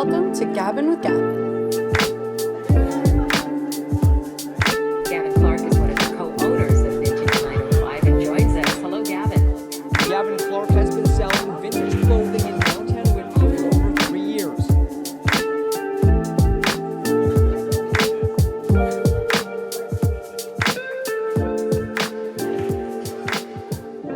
Welcome to Gabbin with Gavin. Gavin Clark is one of the co-owners of Vintage 905 and joins us. Hello, Gavin. Gavin Clark has been selling vintage clothing in downtown Whitby for over 3 years.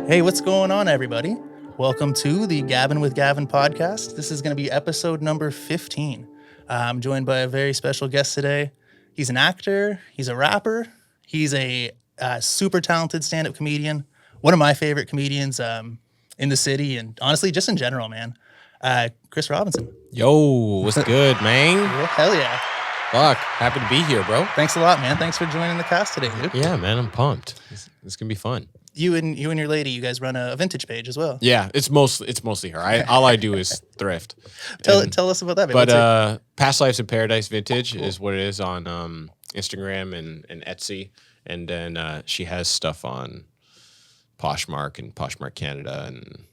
Hey, what's going on, everybody? Welcome to the Gabbin with Gavin podcast. This is going to be episode number 15. I'm joined by a very special guest today. He's an actor. He's a rapper. He's a super talented stand-up comedian. One of my favorite comedians in the city and honestly, just in general, man. Chris Robinson. Yo, what's good, man? Well, hell yeah. Fuck, happy to be here, bro. Thanks a lot, man. Thanks for joining the cast today, dude. Yeah, man, I'm pumped. It's gonna be fun. You and your lady, you guys run a vintage page as well. Yeah, it's mostly her. All I do is thrift. Tell us about that. But Past Lives in Paradise Vintage is what it is on Instagram and Etsy, and then she has stuff on Poshmark and Poshmark Canada and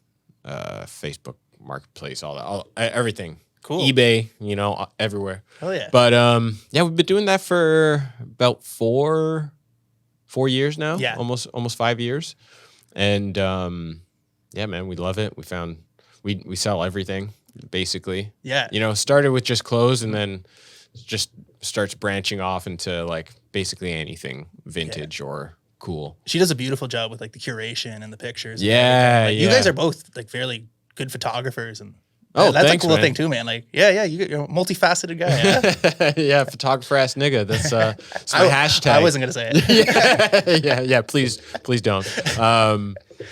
Facebook Marketplace, everything. Cool. eBay, everywhere. Hell yeah. But yeah, we've been doing that for about 4 years now. Yeah. Almost 5 years. And yeah, man, we love it. We sell everything basically. Yeah. Started with just clothes and then just starts branching off into like basically anything vintage or cool. She does a beautiful job with like the curation and the pictures. And Yeah, everything. You guys are both like fairly good photographers and Oh, that's thanks, a cool man. thing too, man. Like, you're a multifaceted guy. Yeah? Yeah, photographer ass nigga. That's my hashtag. I wasn't gonna say it. yeah. Please don't.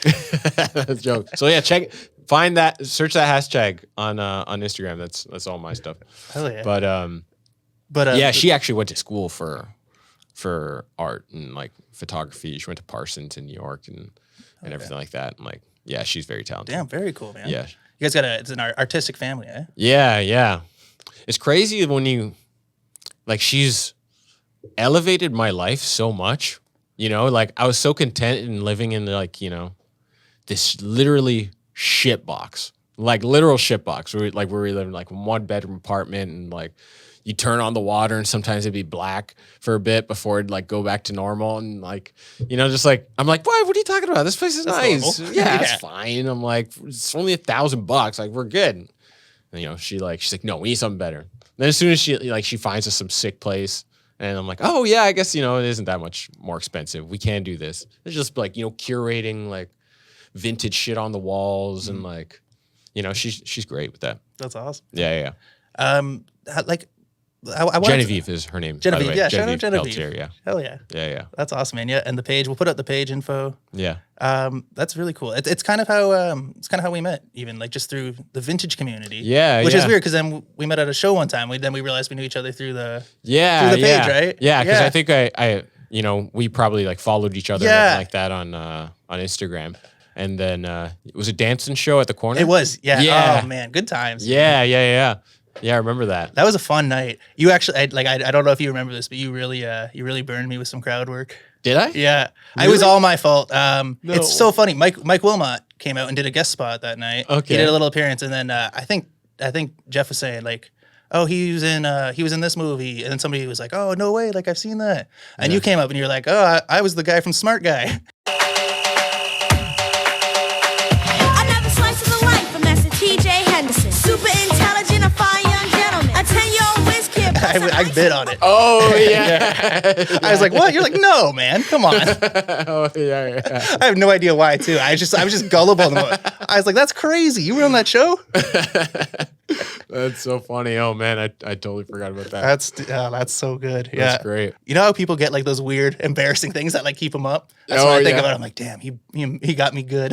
That's a joke. So yeah, search that hashtag on Instagram. That's all my stuff. Hell yeah. But yeah, she actually went to school for art and like photography. She went to Parsons in New York and everything like that. And like, yeah, she's very talented. Damn, very cool, man. Yeah. You guys it's an artistic family, eh? Yeah. It's crazy when she's elevated my life so much, like I was so content in living in this literally shit box, like literal shit box where we live in like a 1-bedroom apartment and like you turn on the water and sometimes it'd be black for a bit before it'd like go back to normal and like, just like, I'm like, what are you talking about? This place is nice. Normal. Yeah, it's fine. I'm like, it's only $1,000. Like we're good. And, she's like, no, we need something better. And then as soon as she finds us some sick place and I'm like, oh yeah, I guess, it isn't that much more expensive. We can do this. It's just like, curating like vintage shit on the walls and like, she's great with that. That's awesome. Yeah. I Genevieve is her name. Genevieve, by the way. yeah, shout out Genevieve. Peltier, yeah. Hell yeah. Yeah. That's awesome, man. Yeah, and the page, we'll put up the page info. Yeah. That's really cool. It's kind of how we met, even like just through the vintage community. Yeah, which is yeah. weird because then we met at a show one time. Then we realized we knew each other through the page, right? Yeah, because I think I we probably like followed each other like that on Instagram, and then it was a dancing show at the corner. It was, yeah. Yeah. Oh man, good times. Yeah. Yeah, I remember that. That was a fun night. You actually, I don't know if you remember this, but you really burned me with some crowd work. Did I? Yeah, Really? It was all my fault. No. It's so funny. Mike Wilmot came out and did a guest spot that night. Okay. He did a little appearance, and then I think Jeff was saying like, oh, he was in this movie, and then somebody was like, oh, no way, like I've seen that, and you came up and you're like, oh, I was the guy from Smart Guy. Another slice of the life from Master T.J. Henderson. Super intelligent, a fine young gentleman. A 10-year-old whiz kid. I bid on it. Oh yeah. I was like, what? You're like, no, man, come on. Oh yeah. I have no idea why too. I was just gullible. I was like, that's crazy. You were on that show? That's so funny. Oh man, I totally forgot about that. That's so good. Yeah. That's great. You know how people get like those weird, embarrassing things that like keep them up? That's what I think about. I'm like, damn, he got me good.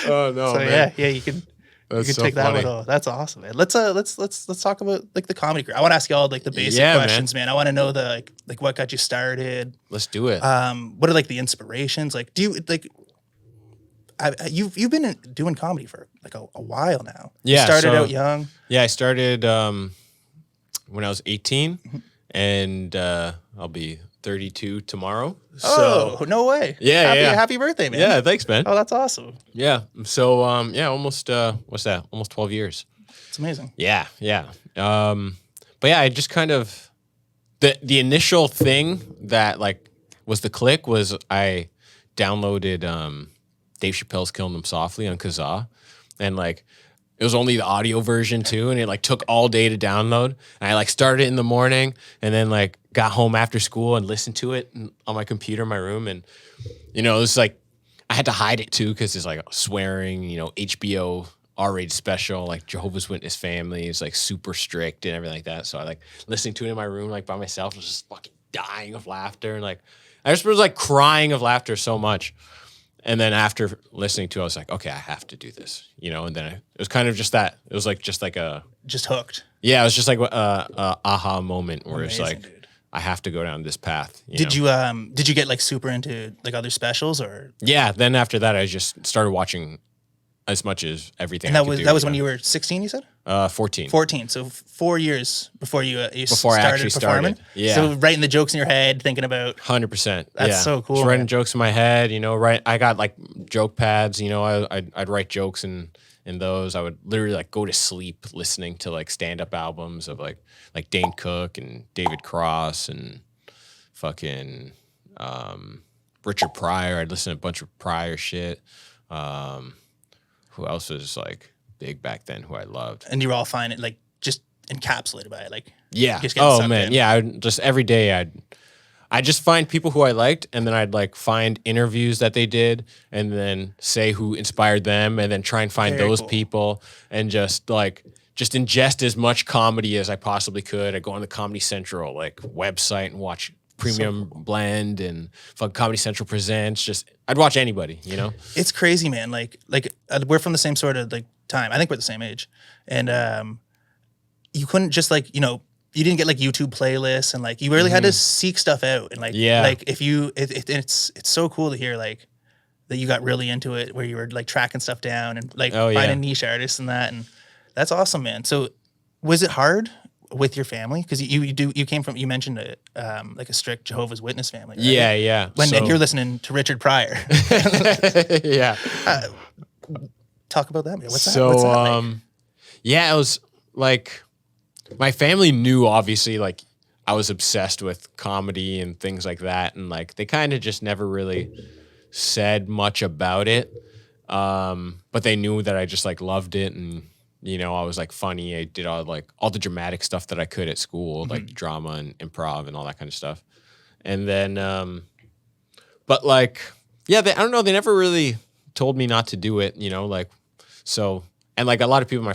Oh no, So man. yeah, you can So take that funny. one. That's awesome, man. Let's talk about like the comedy career. I want to ask you all like the basic Yeah, man. questions, man. I want to know the like what got you started. Let's do it. What are like the inspirations? Like, do you like? You've been doing comedy for like a while now. Yeah, you started so- out young. Yeah, I started when I was 18, and I'll be 32 tomorrow. Oh, So no way! Yeah, yeah. Happy birthday, man! yeah, thanks, man. Oh, that's awesome. Yeah. So yeah, almost what's that? Almost 12 years. It's amazing. Yeah, yeah. But yeah, I just kind of the initial thing that like was the click was I downloaded Dave Chappelle's Killing Them Softly on Kazaa, and like it was only the audio version too, and it like took all day to download. And I like started it in the morning, and then like got home after school and listened to it on my computer in my room, and it was like I had to hide it too because it's like swearing, HBO R-rated special, like Jehovah's Witness family is like super strict and everything like that. So I like listening to it in my room like by myself, was just fucking dying of laughter, and like I just was like crying of laughter so much. And then after listening to it, I was like, okay, I have to do this, and then it was kind of just that. It was like just hooked. Yeah, it was just like a aha moment where Amazing, it's like, dude. I have to go down this path. Did you get like super into like other specials or? Yeah. Then after that, I just started watching as much as everything. And I could that was do, when you were 16, you said? 14. 14. So 4 years before you Before I started actually performing. started. Yeah. So writing the jokes in your head, thinking about. 100%. That's so cool, Just writing man. jokes in my head, right? I got like joke pads, I'd write jokes in those. I would literally like go to sleep listening to like stand-up albums of like Dane Cook and David Cross and fucking Richard Pryor. I'd listen to a bunch of Pryor shit. Who else was like big back then who I loved? And you were all fine, like just encapsulated by it, like Yeah. just getting Oh sucked man. in. Yeah. Just every day I'd just find people who I liked, and then I'd like find interviews that they did, and then say who inspired them, and then try and find Very those cool. people, and just ingest as much comedy as I possibly could. I'd go on the Comedy Central like website and watch Premium Blend and fuck Comedy Central Presents. I'd watch anybody, It's crazy, man. Like we're from the same sort of like time. I think we're the same age, and you couldn't just like you didn't get like YouTube playlists, and like you really had to seek stuff out, and like Yeah. like if you it's so cool to hear like that you got really into it, where you were like tracking stuff down and like Oh, yeah. finding niche artists and that, and that's awesome, man. So was it hard with your family, because you came from, you mentioned it, like a strict Jehovah's Witness family, right? Yeah. And you're listening to Richard Pryor. Yeah. Talk about that, man. What's So, that like? yeah, it was like my family knew obviously like I was obsessed with comedy and things like that, and like they kind of just never really said much about it, but they knew that I just like loved it, and I was like funny. I did all the dramatic stuff that I could at school, like drama and improv and all that kind of stuff. And then, but like, yeah, I don't know. They never really told me not to do it, like, so, and like a lot of people in my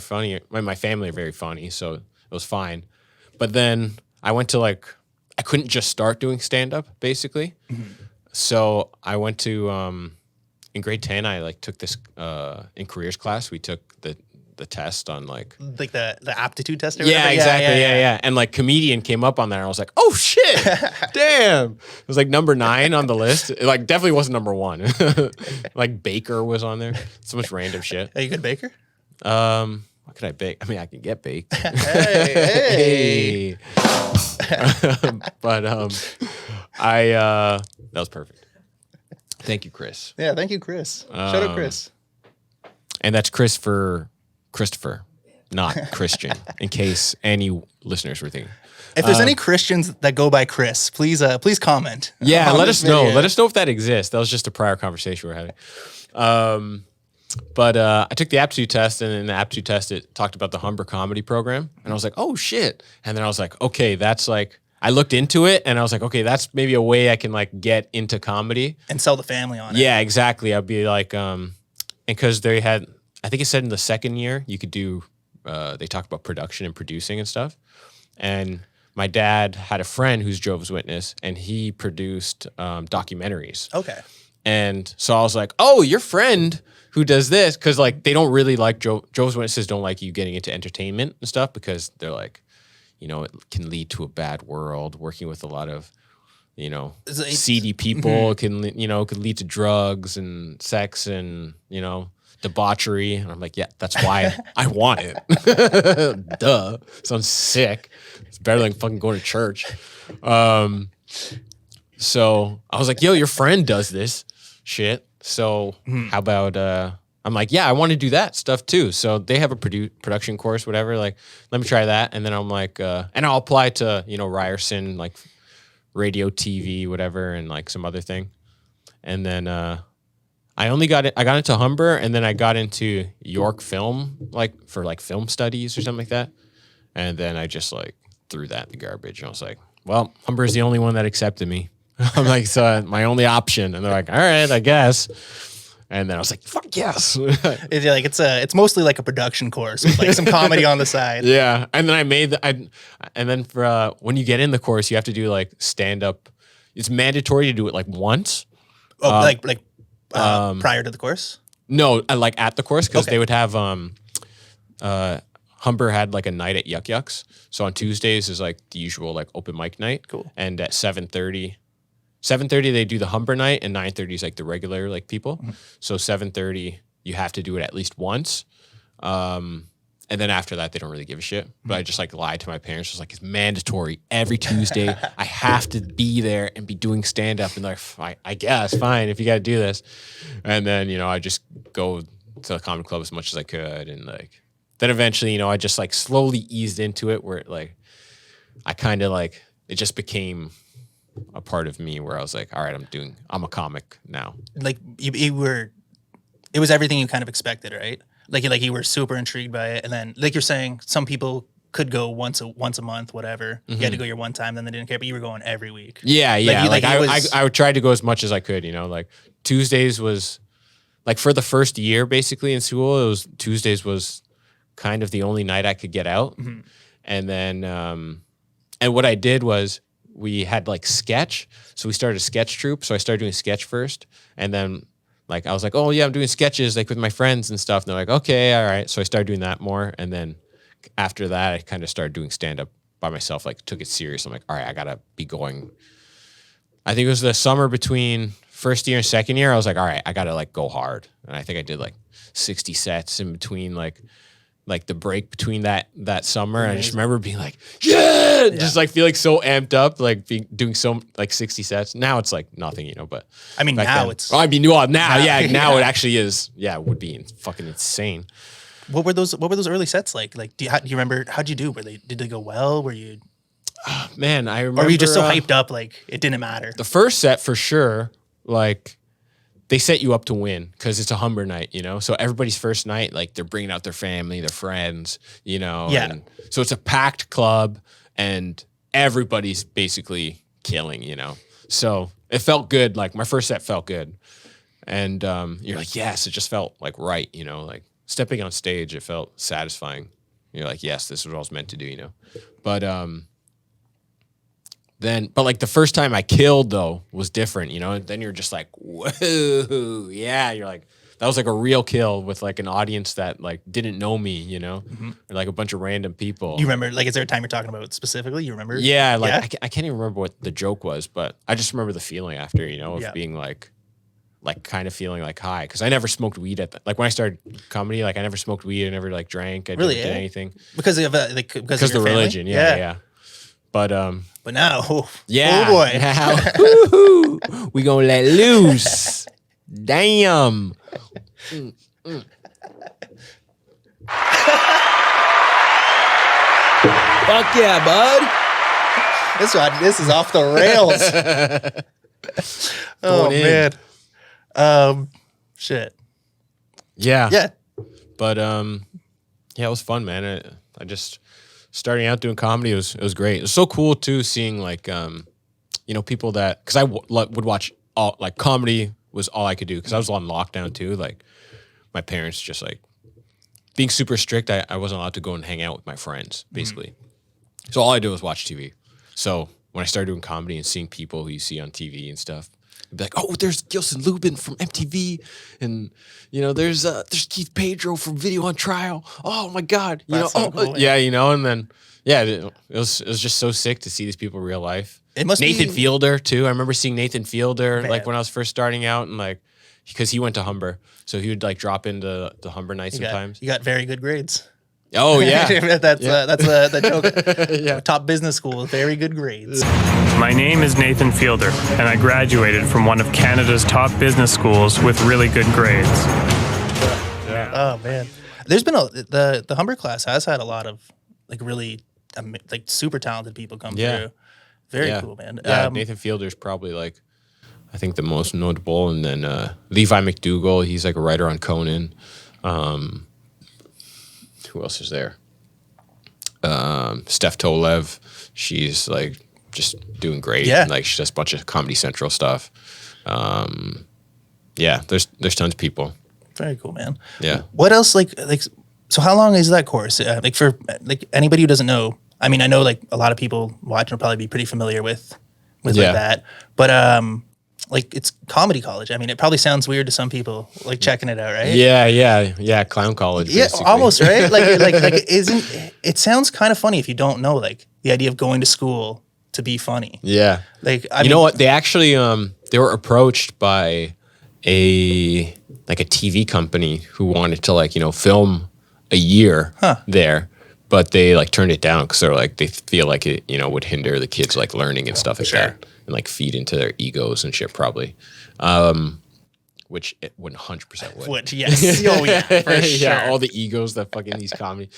family are very funny, so it was fine. But then I went to like, I couldn't just start doing stand-up basically. So I went to, in grade 10, I like took this, in careers class, we took the test on like the aptitude test or yeah, whatever? exactly. Yeah. And like comedian came up on there. And I was like, oh shit, damn. It was like number 9 on the list. It like definitely wasn't number 1. Like Baker was on there. So much random shit. Are you a good baker? What could I bake? I mean, I can get baked. Hey. But that was perfect. Thank you, Chris. Yeah, thank you, Chris. Shout out Chris. And that's Chris for Christopher, not Christian, in case any listeners were thinking. If there's any Christians that go by Chris, please comment. Yeah, on let this us know. video. Let us know if that exists. That was just a prior conversation we were having. But I took the aptitude test, and in the aptitude test, it talked about the Humber comedy program. And I was like, oh, shit. And then I was like, okay, that's like, I looked into it, and I was like, okay, that's maybe a way I can like get into comedy. And sell the family on it. Yeah, exactly. I'd be like, and because they had, I think it said in the second year, you could do, they talked about production and producing and stuff. And my dad had a friend who's Jehovah's Witness, and he produced documentaries. Okay. And so I was like, oh, your friend who does this, because like they don't really like Jehovah's Witnesses don't like you getting into entertainment and stuff, because they're like, it can lead to a bad world. Working with a lot of, seedy people can lead to drugs and sex and debauchery. And I'm like, yeah, that's why I want it. Duh, sounds sick. It's better than fucking going to church. So I was like, yo, your friend does this shit. So how about I'm like, yeah, I want to do that stuff too. So they have a production course, whatever. Like, let me try that. And then I'm like, and I'll apply to, Ryerson, like radio, TV, whatever, and like some other thing. And then I got into Humber, and then I got into York Film, like for like film studies or something like that. And then I just like threw that in the garbage. And I was like, well, Humber is the only one that accepted me. I'm like, so my only option. And they're like, all right, I guess. And then I was like, fuck yes. It's mostly like a production course with like some comedy on the side. Yeah. And then and then for when you get in the course, you have to do like stand up. It's mandatory to do it like once. Oh, prior to the course? No, like at the course, because they would have Humber had like a night at Yuck Yucks. So on Tuesdays is like the usual like open mic night. Cool. And at 7:30 they do the Humber night, and 9:30 is like the regular like people. Mm-hmm. So 7:30 you have to do it at least once. And then after that they don't really give a shit. But I just like lied to my parents. I was like, it's mandatory every Tuesday. I have to be there and be doing stand up. And they're like, I guess fine if you got to do this. And then I just go to the comedy club as much as I could, and like then eventually I just like slowly eased into it where it, like I kind of like it just became a part of me where I was like, all right, I'm a comic now. Like it was everything you kind of expected, right? Like you were super intrigued by it, and then like you're saying, some people could go once a month, whatever. Mm-hmm. You had to go your one time, then they didn't care, but you were going every week. Yeah. I would try to go as much as I could. Like Tuesdays was like for the first year basically in school. Tuesdays was kind of the only night I could get out, mm-hmm. And then and what I did was we had like sketch, so we started a sketch troupe. So I started doing sketch first, and then. Like, I was like, oh, yeah, I'm doing sketches, like, with my friends and stuff. And they're like, okay, all right. So I started doing that more. And then after that, I kind of started doing stand-up by myself, like, took it serious. I'm like, all right, I got to be going. I think it was the summer between first year and second year. I was like, all right, I got to, like, go hard. And I think I did, like, 60 sets in between, like the break between that summer. And I just remember being like, yeah, just like feeling so amped up, like doing so like 60 sets. Now it's like nothing, but I mean, now it's, now it actually is. Yeah, it would be fucking insane. What were those early sets like? Like, do you remember, how'd you do? Did they go well? Were you, man, I remember. Or were you just so hyped up, like it didn't matter? The first set for sure, like, they set you up to win because it's a Humber night, So everybody's first night, like they're bringing out their family, their friends, Yeah. And so it's a packed club, and everybody's basically killing, So it felt good. Like my first set felt good, and you're like, yes, it just felt like right, Like stepping on stage, it felt satisfying. You're like, yes, this is what I was meant to do, But but like the first time I killed though was different, and then you're just like, whoa, yeah. You're like, that was like a real kill with like an audience that like didn't know me, Mm-hmm. Or like a bunch of random people. You remember, like, is there a time you're talking about specifically? You remember? Yeah. Like I can't even remember what the joke was, but I just remember the feeling after, of being like kind of feeling like high. Cause I never smoked weed like when I started comedy, like I never smoked weed. I never like drank. I never did anything. Because of because of the religion. Yeah. But now, yeah, oh boy, now, we gonna let loose. Damn. Fuck yeah, bud. This is off the rails. Oh man. Shit. Yeah. Yeah. But yeah, it was fun, man. I just starting out doing comedy, it was great. It was so cool too, seeing like people that, because I would watch all, like, comedy was all I could do because I was on lockdown too. Like my parents just like being super strict. I wasn't allowed to go and hang out with my friends basically. Mm-hmm. So all I did was watch TV. So when I started doing comedy and seeing people who you see on TV and stuff, I'd be like, oh, there's Gilson Lubin from MTV, and there's Keith Pedro from Video on Trial. Oh my God, That's so cool, yeah, and then it was just so sick to see these people in real life. It must Nathan be Fielder too. I remember seeing Nathan Fielder Man. like when I was first starting out, and like because he went to Humber, so he would like drop into the Humber night sometimes. You got very good grades. Oh yeah, that's the joke. Yeah. Top business school, very good grades. My name is Nathan Fielder, and I graduated from one of Canada's top business schools with really good grades. Oh man, there's been the Humber class has had a lot of like really like super talented people come Yeah. through. Very Yeah. cool, man. Yeah, Nathan Fielder's probably like, I think the most notable, and then Levi McDougall, he's like a writer on Conan. Who else is there? Steph Tolev, she's like just doing great. Yeah. Like she does a bunch of Comedy Central stuff. Yeah, there's tons of people. Very cool, man. Yeah. What else? Like, so how long is that course? Like for like anybody who doesn't know, I mean, I know like a lot of people watching will probably be pretty familiar with Yeah. like that, but like it's comedy college. I mean, it probably sounds weird to some people like checking it out, right? Yeah, clown college. Yeah, basically. almost right. Like isn't it sounds kind of funny if you don't know like the idea of going to school to be funny. Yeah. Like I You mean, know what? They actually they were approached by a TV company who wanted to like, film a year there, but they like turned it down because they're like they feel like it, would hinder the kids like learning and stuff like that, and like feed into their egos and shit probably. Which it 100% would. Which yes, oh yeah, for sure. Yeah, all the egos that fucking these comedy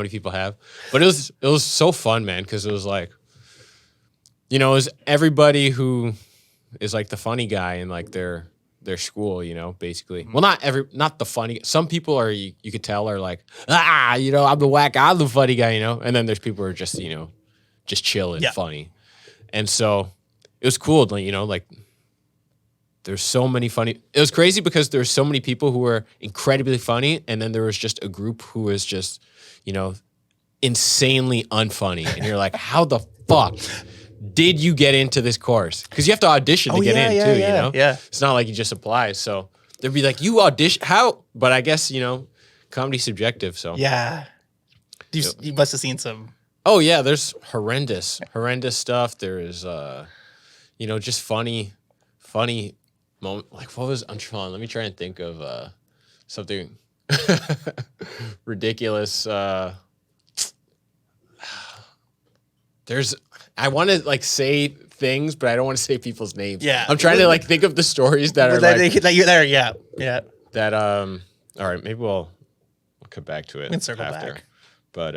people have. But it was so fun, man, because it was like, it was everybody who is like the funny guy in like their school, basically. Well, not the funny. Some people are you could tell are like, I'm the whack, I'm the funny guy, and then there's people who are just just chill and funny, and so it was cool, like. There's so many funny. It was crazy because there's so many people who were incredibly funny, and then there was just a group who was just, insanely unfunny, and you're like, how the fuck did you get into this course? Because you have to audition to get in too, Yeah. It's not like you just apply. So they'd be like, you audition how? But I guess comedy's subjective. So Yeah. You must have seen some. Oh yeah, there's horrendous stuff. There is just funny moment. Like what was I'm trying? Let me try and think of something ridiculous. I want to like say things, but I don't want to say people's names. Yeah. I'm trying to like think of the stories that are that you're there. Yeah. that all right, maybe we'll come back to it can circle after. back. But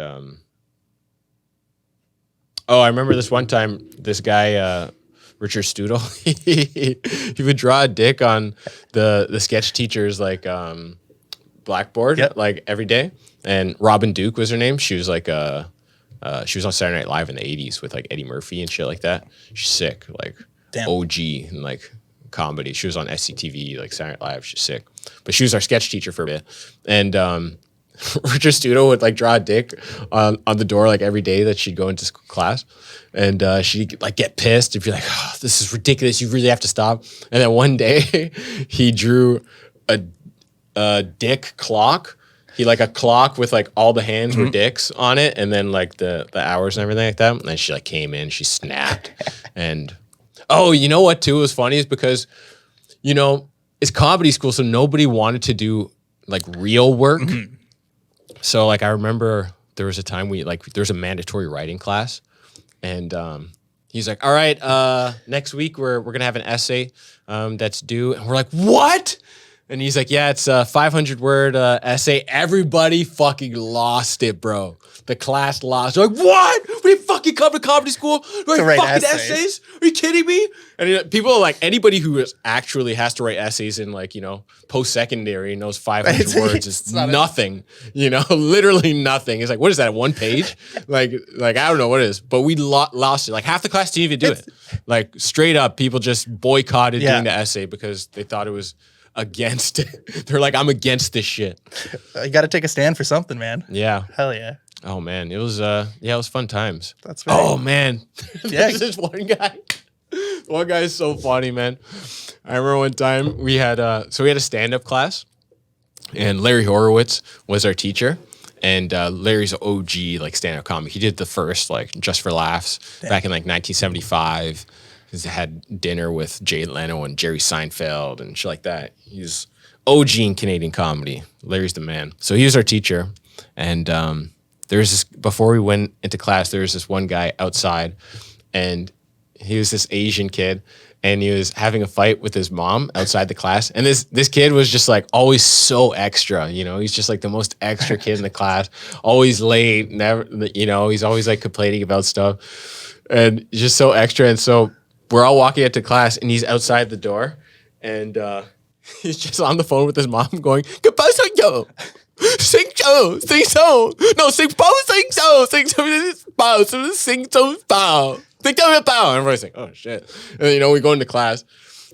I remember this one time this guy Richard Studel, he would draw a dick on the sketch teacher's like blackboard like every day. And Robin Duke was her name. She was like she was on Saturday Night Live in the 80s with like Eddie Murphy and shit like that. She's sick, like OG and like comedy. She was on SCTV, like Saturday Night Live. She's sick. But she was our sketch teacher for a bit. And Richard Studel would like draw a dick on the door like every day that she'd go into class. And she'd like get pissed and be like, oh, this is ridiculous. You really have to stop. And then one day he drew a dick clock. He like a clock with like all the hands were dicks on it, and then like the hours and everything like that. And then she like came in, she snapped. And you know what too was funny is because, it's comedy school, so nobody wanted to do like real work. So like I remember there was a time there was a mandatory writing class, and he's like, all right, next week we're gonna have an essay that's due, and we're like, what? And he's like, yeah, it's a 500-word essay. Everybody fucking lost it, bro. The class lost. They're like, what? We didn't fucking come to comedy school to write fucking essays? Are you kidding me? And people are like, anybody who actually has to write essays in like, post-secondary and knows 500 words is nothing. Literally nothing. It's like, what is that, 1 page? like I don't know what it is. But we lost it. Like half the class didn't even do it. Like straight up, people just boycotted doing the essay because they thought it was against it. They're like, I'm against this shit. You got to take a stand for something, man. Yeah. Hell yeah. Oh man, it was fun times. That's right. Oh man, Yeah. there's this one guy. One guy is so funny, man. I remember one time we had a stand-up class, and Larry Horowitz was our teacher. And Larry's an OG like stand-up comic. He did the first like Just for Laughs back in like 1975. He had dinner with Jay Leno and Jerry Seinfeld and shit like that. He's OG in Canadian comedy. Larry's the man. So he was our teacher. And there's this, before we went into class, there was this one guy outside, and he was this Asian kid, and he was having a fight with his mom outside the class. And this kid was just like always so extra, you know, he's just like the most extra kid in the class, always late, never, you know, he's always like complaining about stuff and just so extra. And so we're all walking into class and he's outside the door and he's just on the phone with his mom going, goodbye, so yo. Sing so, no, sing bo, sing so, bow, sing so, bow. Think of it, bow. And everybody's like, oh shit. And you know, we go into class,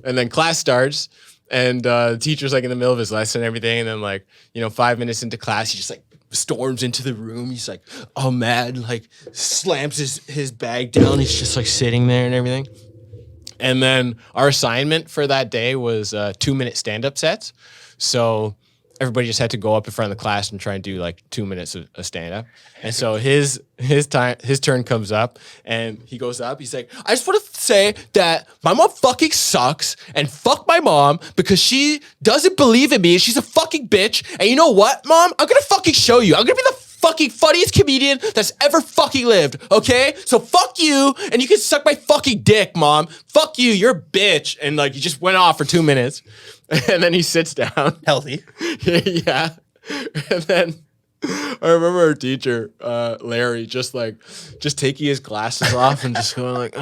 and then class starts, and the teacher's like in the middle of his lesson and everything, and then like, you know, 5 minutes into class, he just like storms into the room. He's like, oh mad, like slams his bag down. He's just like sitting there and everything. And then our assignment for that day was 2-minute stand-up sets. So everybody just had to go up in front of the class and try and do like 2 minutes of stand-up. And so his turn comes up and he goes up. He's like, I just want to say that my mom fucking sucks and fuck my mom because she doesn't believe in me and she's a fucking bitch. And you know what, Mom? I'm going to fucking show you. I'm going to be the fucking funniest comedian that's ever fucking lived, okay? So fuck you, and you can suck my fucking dick, Mom. Fuck you, you're a bitch. And like, he just went off for 2 minutes. And then he sits down. Healthy. Yeah. And then I remember our teacher, Larry, just taking his glasses off and just going like,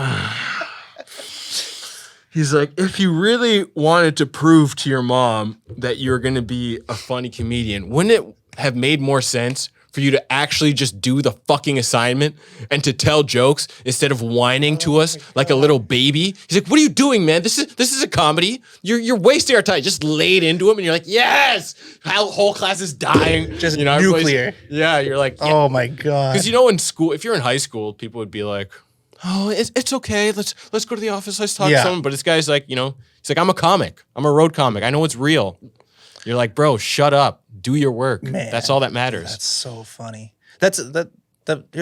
he's like, if you really wanted to prove to your mom that you're going to be a funny comedian, wouldn't it have made more sense for you to actually just do the fucking assignment and to tell jokes instead of whining to us like a little baby? He's like, what are you doing, man? This is a comedy. You're wasting our time. Just laid into him and you're like, yes! Whole class is dying. Just you know, nuclear. Yeah, you're like, yeah. Oh my God. Because you know, in school, if you're in high school, people would be like, oh, it's okay. Let's go to the office. Let's talk to someone. But this guy's like, you know, he's like, I'm a comic. I'm a road comic. I know it's real. You're like, bro, shut up. Do your work. Man, that's all that matters. That's so funny. Here's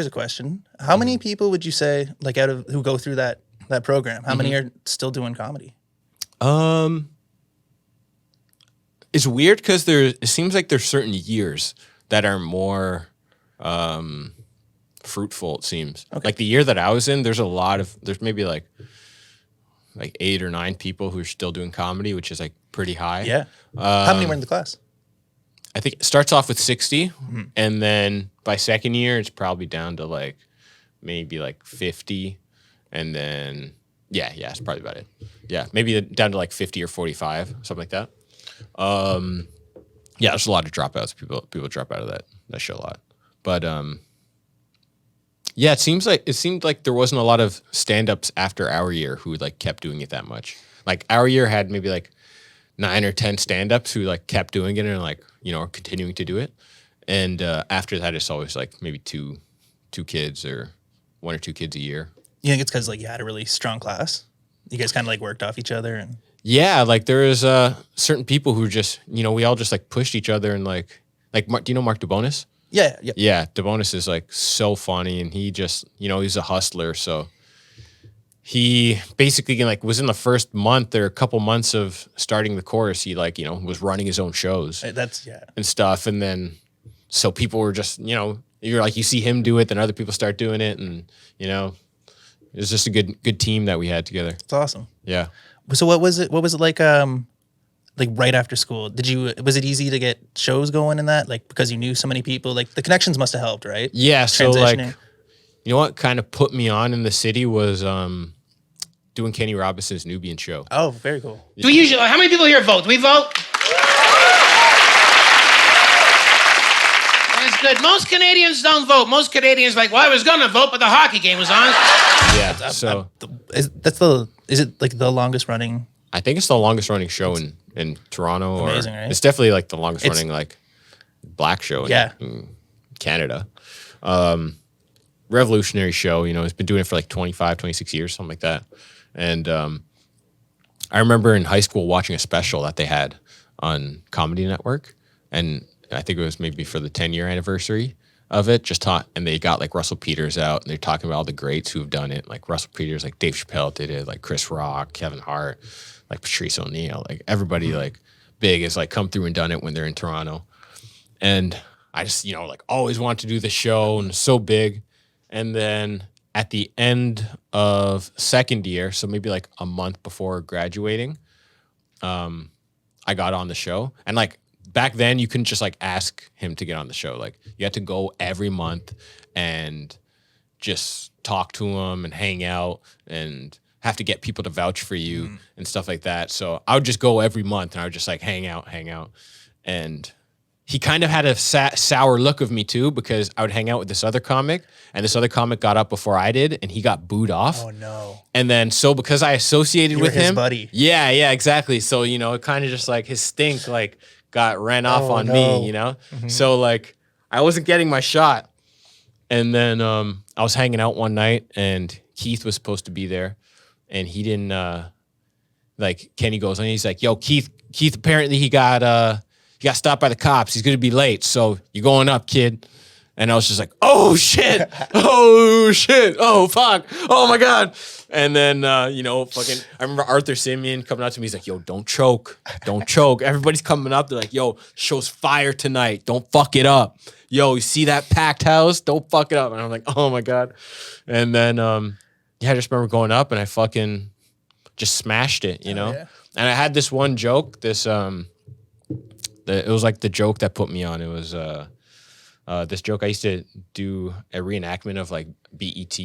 a question. How many people would you say, like, out of who go through that program, how many are still doing comedy? It's weird because it seems like there's certain years that are more fruitful, it seems. Okay. Like the year that I was in, there's maybe like 8 or 9 people who are still doing comedy, which is like pretty high. Yeah. How many were in the class? I think it starts off with 60, and then by second year, it's probably down to like maybe like 50, and then yeah, it's probably about it. Yeah, maybe down to like 50 or 45, something like that. Yeah, there's a lot of dropouts. People drop out of that show a lot, but yeah, it seemed like there wasn't a lot of stand-ups after our year who like kept doing it that much. Like our year had maybe like 9 or 10 stand-ups who like kept doing it and like, you know, are continuing to do it. And after that, it's always like maybe two kids or 1 or 2 kids a year. You think it's because like you had a really strong class? You guys kind of like worked off each other and. Yeah, like there is certain people who just, you know, we all just like pushed each other and like Mark, do you know Mark DeBonis? Yeah. Yeah, DeBonis is like so funny and he just, you know, he's a hustler. So he basically like was in the first month or a couple months of starting the course. He like, you know, was running his own shows. And stuff. And then, so people were just, you know, you're like, you see him do it, then other people start doing it. And, you know, it was just a good team that we had together. It's awesome. Yeah. So what was it like right after school? Was it easy to get shows going in that? Like, because you knew so many people, like the connections must have helped, right? Yeah. So like, you know what kind of put me on in the city was doing Kenny Robinson's Nubian show. Oh, very cool. Do we usually, how many people here vote? Do we vote? That's good. Most Canadians don't vote. Most Canadians like, well, I was going to vote, but the hockey game was on. Yeah. So is it like the longest running? I think it's the longest running show in Toronto. Amazing, right? It's definitely like the longest running like black show in Canada. Revolutionary show, you know, he's been doing it for like 25, 26 years, something like that. And I remember in high school watching a special that they had on Comedy Network. And I think it was maybe for the 10-year anniversary of it, and they got like Russell Peters out and they're talking about all the greats who have done it. Like Russell Peters, like Dave Chappelle did it, like Chris Rock, Kevin Hart, like Patrice O'Neill, like everybody like big has like come through and done it when they're in Toronto. And I just, you know, like always wanted to do the show and so big. And then at the end of second year, so maybe like a month before graduating, I got on the show. And like back then you couldn't just like ask him to get on the show. Like you had to go every month and just talk to him and hang out and have to get people to vouch for you and stuff like that. So I would just go every month and I would just like hang out. And he kind of had a sour look of me too, because I would hang out with this other comic, and this other comic got up before I did, and he got booed off. Oh no. And then so because I associated You with were his him, buddy. yeah, exactly. So you know, it kind of just like his stink like got ran off on no. me, you know. So like I wasn't getting my shot, and then I was hanging out one night, and Keith was supposed to be there, and he didn't. Like Kenny goes and he's like, "Yo, Keith apparently he got stopped by the cops. He's gonna be late, so you're going up, kid." And I was just like, "Oh shit! Oh shit! Oh fuck! Oh my god!" And then you know, fucking, I remember Arthur Simeon coming up to me. He's like, "Yo, don't choke! Don't choke!" Everybody's coming up. They're like, "Yo, show's fire tonight. Don't fuck it up. Yo, you see that packed house? Don't fuck it up." And I'm like, "Oh my god!" And then yeah, I just remember going up and I fucking just smashed it, you know. Yeah. And I had this one joke. This it was like the joke that put me on. It was this joke. I used to do a reenactment of like BET,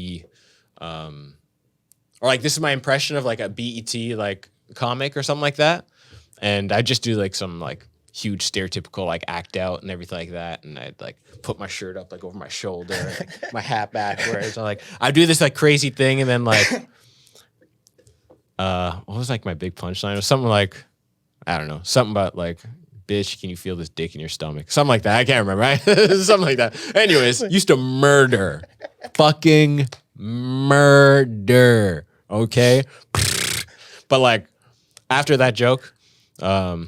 or like this is my impression of like a BET like comic or something like that. And I just do like some like huge stereotypical like act out and everything like that. And I'd like put my shirt up like over my shoulder, like, my hat backwards. So like I do this like crazy thing, and then like what was like my big punchline? It was something like, I don't know, something about like, "Bitch, can you feel this dick in your stomach?" Something like that. I can't remember, right? Something like that. Anyways, used to murder. Fucking murder. Okay? But like, after that joke, that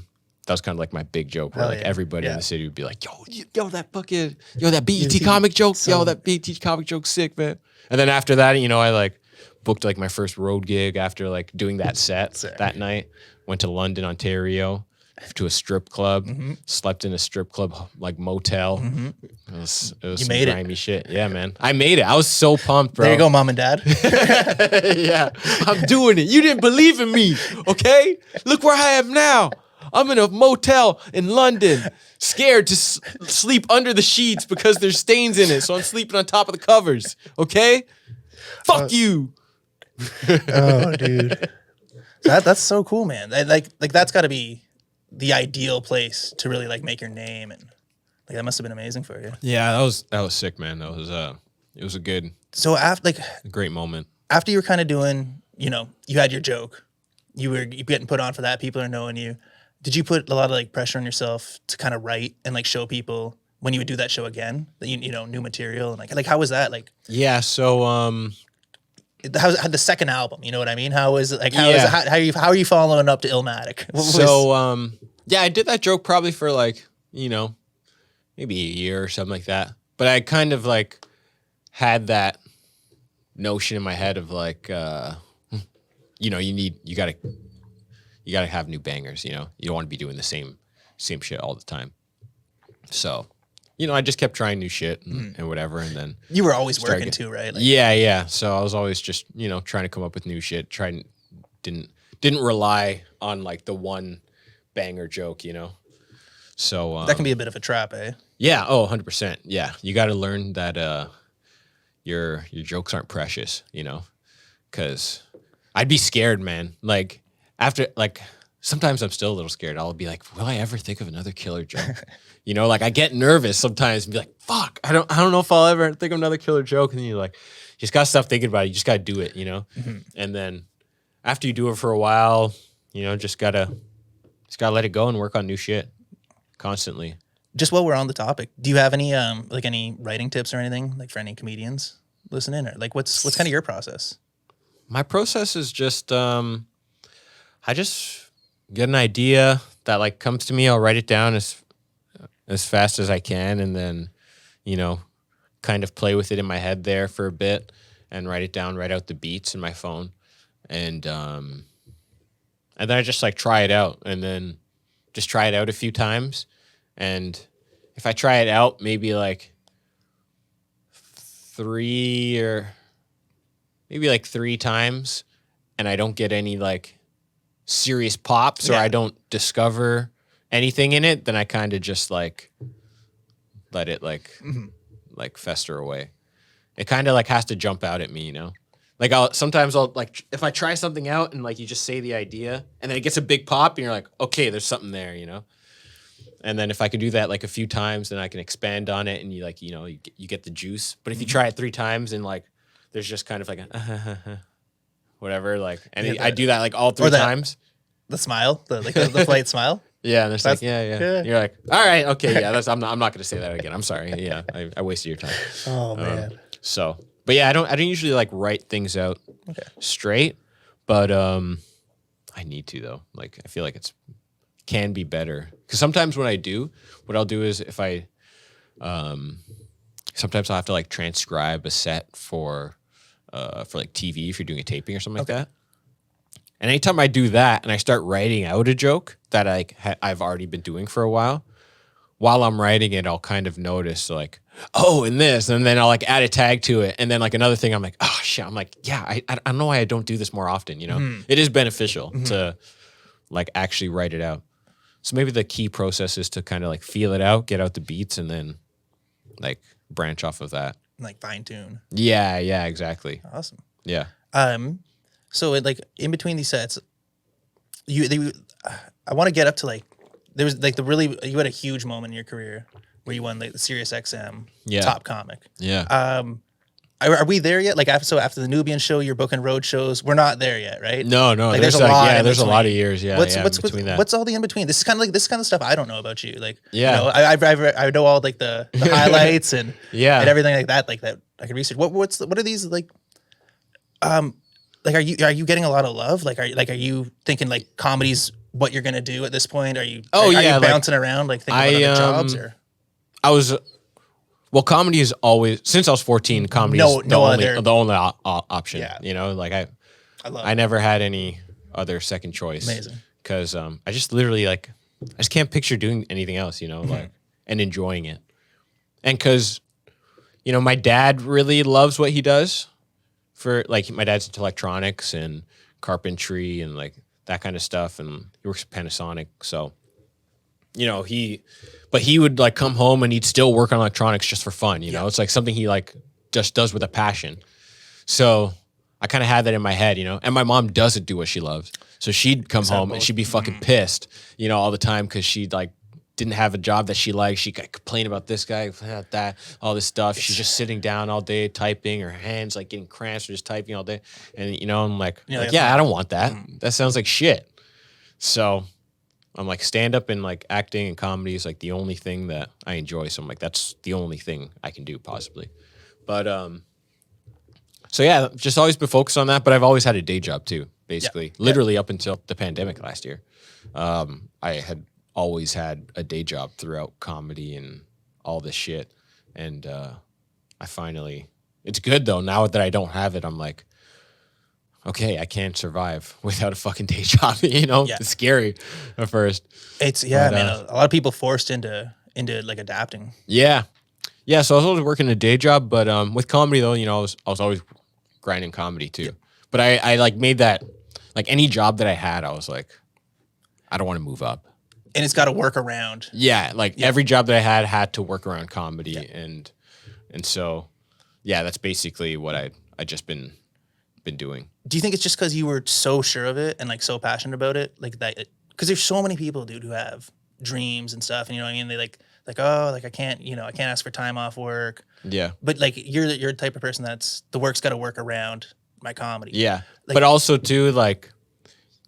was kind of like my big joke where Hell like yeah. everybody in Yeah. the city would be like, yo, that fucking, that BET comic joke. Yo, that BET comic joke's sick, man. And then after that, you know, I like booked like my first road gig after like doing that set Sick. that night. Went to London, Ontario, to a strip club. Slept in a strip club like motel. It was You some made it. grimy shit. Yeah, man. I made it. I was so pumped, bro. There you go, mom and dad. Yeah, I'm doing it. You didn't believe in me, okay? Look where I am now. I'm in a motel in London, scared to sleep under the sheets because there's stains in it. So I'm sleeping on top of the covers, okay? Fuck you. Oh, dude. That's so cool, man. Like that's got to be the ideal place to really like make your name, and like that must have been amazing for you. Yeah, that was sick, man. That was it was a So after great moment. after you were kind of doing, you know, you had your joke, you getting put on for that, people are knowing you. Did you put a lot of like pressure on yourself to kind of write and like show people when you would do that show again that you know new material, and like how was that like? Yeah, so How's the second album? You know what I mean? How is it like? How is Yeah. it, how are you following up to Illmatic? What was- So yeah, I did that joke probably for like, you know, maybe a year or something like that. But I kind of like had that notion in my head of like you know, you gotta have new bangers, you know. You don't want to be doing the same shit all the time. So, you know, I just kept trying new shit and whatever, and then you were always Strike working it. too, right? Like, yeah. So I was always just, you know, trying to come up with new shit. Didn't rely on like the one banger joke, you know. So that can be a bit of a trap, eh? yeah. Oh, 100%. Yeah, you got to learn that your jokes aren't precious, you know, because I'd be scared, man. Like after like sometimes I'm still a little scared. I'll be like, will I ever think of another killer joke? You know, like I get nervous sometimes and be like, fuck, I don't know if I'll ever think of another killer joke. And then you're like, you just gotta stop thinking about it. You just gotta do it, you know? And then after you do it for a while, you know, just gotta let it go and work on new shit constantly. Just while we're on the topic, do you have any like any writing tips or anything like for any comedians listening, or like what's kind of your process? My process is just I just get an idea that like comes to me. I'll write it down as fast as I can, and then, you know, kind of play with it in my head there for a bit and write it down, write out the beats in my phone. And then I just like try it out, and then just try it out a few times. And if I try it out maybe like 3 or maybe like 3 times and I don't get any like serious pops or Yeah. I don't discover anything in it, then I kind of just like let it like fester away. It kind of like has to jump out at me, you know? Like sometimes I'll like, if I try something out and like you just say the idea and then it gets a big pop and you're like, okay, there's something there, you know? And then if I can do that like a few times, then I can expand on it and you like, you know, you get the juice. But if you try it 3 times and like, there's just kind of like a whatever, like, and I do that like all 3 times. The smile, the polite smile. Yeah, and it's like, yeah. yeah. You're like, all right, okay, yeah. I'm not going to say that again. I'm sorry. Yeah, I wasted your time. Oh man. So, but yeah, I don't usually like write things out straight, but I need to though. Like, I feel like can be better because sometimes when I do, what I'll do is if I, sometimes I'll have to like transcribe a set for like TV if you're doing a taping or something like that. And anytime I do that and I start writing out a joke that I've already been doing for a while I'm writing it, I'll kind of notice like, oh, and this, and then I'll like add a tag to it. And then like another thing, I'm like, oh shit. I'm like, yeah, I don't know why I don't do this more often, you know? It is beneficial to like actually write it out. So maybe the key process is to kind of like feel it out, get out the beats, and then like branch off of that. Like fine tune. Yeah, exactly. Awesome. Yeah. So like in between these sets, I want to get up to like there was like you had a huge moment in your career where you won like the Sirius XM top comic. Yeah. Are we there yet? Like after the Nubian show, you're booking road shows. We're not there yet, right? No. Like, there's a lot. Yeah, there's a lot of years. Yeah. What's between that. What's all the in between? This is kind of stuff I don't know about you. Like, yeah, you know, I know all like the highlights and yeah and everything like that. Like that I can research. What are these like? Like are you getting a lot of love? Like are you thinking like comedy's what you're gonna do at this point? Are you bouncing around like thinking about other jobs or? Well, comedy is always since I was 14. Comedy is the only option. Yeah. You know, like I never had any other second choice. Amazing. Because I just literally like I just can't picture doing anything else. You know, like and enjoying it. And because you know my dad really loves what he does. For like my dad's into electronics and carpentry and like that kind of stuff, and he works at Panasonic. So, you know, he would like come home and he'd still work on electronics just for fun. You know, it's like something he like just does with a passion. So I kind of had that in my head, you know. And my mom doesn't do what she loves, so she'd come home and she'd be fucking pissed, you know, all the time because she'd like didn't have a job that she liked. She could complain about this guy, that, all this stuff. She's just sitting down all day typing, her hands like getting cramps from just typing all day. And you know, I'm like, I don't want that. That sounds like shit. So I'm like, stand up and like acting and comedy is like the only thing that I enjoy. So I'm like, that's the only thing I can do possibly. But so yeah, just always been focused on that. But I've always had a day job too, basically, literally up until the pandemic last year. I had always had a day job throughout comedy and all this shit. And I finally, it's good though. Now that I don't have it, I'm like, okay, I can't survive without a fucking day job. You know, it's scary at first. It's man, a lot of people forced into like adapting. Yeah. So I was always working a day job, but with comedy though, you know, I was always grinding comedy too. But I like made that, like any job that I had, I was like, I don't want to move up. And it's got to work around. Yeah, like every job that I had to work around comedy, and so, yeah, that's basically what I just been doing. Do you think it's just because you were so sure of it and like so passionate about it, like that? Because there's so many people, dude, who have dreams and stuff, and you know what I mean? They like I can't ask for time off work. Yeah, but like you're the type of person that's the work's got to work around my comedy. Yeah, like, but also too, like,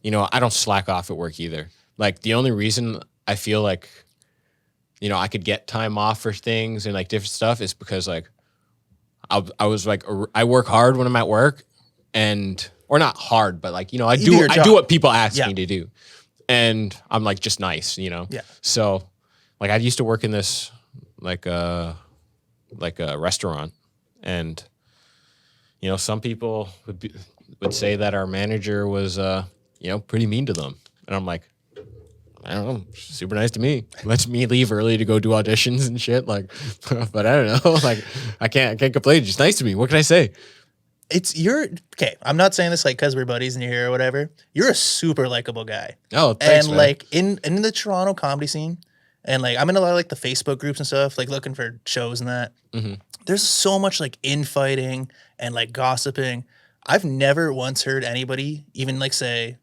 you know, I don't slack off at work either. Like the only reason I feel like, you know, I could get time off for things and like different stuff is because like I was like I work hard when I'm at work, or not hard, but like, you know, I do what people ask me to do, and I'm like just nice, you know. Yeah. So like I used to work in this like a restaurant, and you know some people would say that our manager was you know pretty mean to them, and I'm like, I don't know, super nice to me. Lets me leave early to go do auditions and shit. Like, but I don't know. Like, I can't complain. Just nice to me. What can I say? you're okay. I'm not saying this like because we're buddies and you're here or whatever. You're a super likable guy. Oh, thanks, and man. like in the Toronto comedy scene, and like I'm in a lot of like the Facebook groups and stuff, like looking for shows and that. Mm-hmm. There's so much like infighting and like gossiping. I've never once heard anybody even like say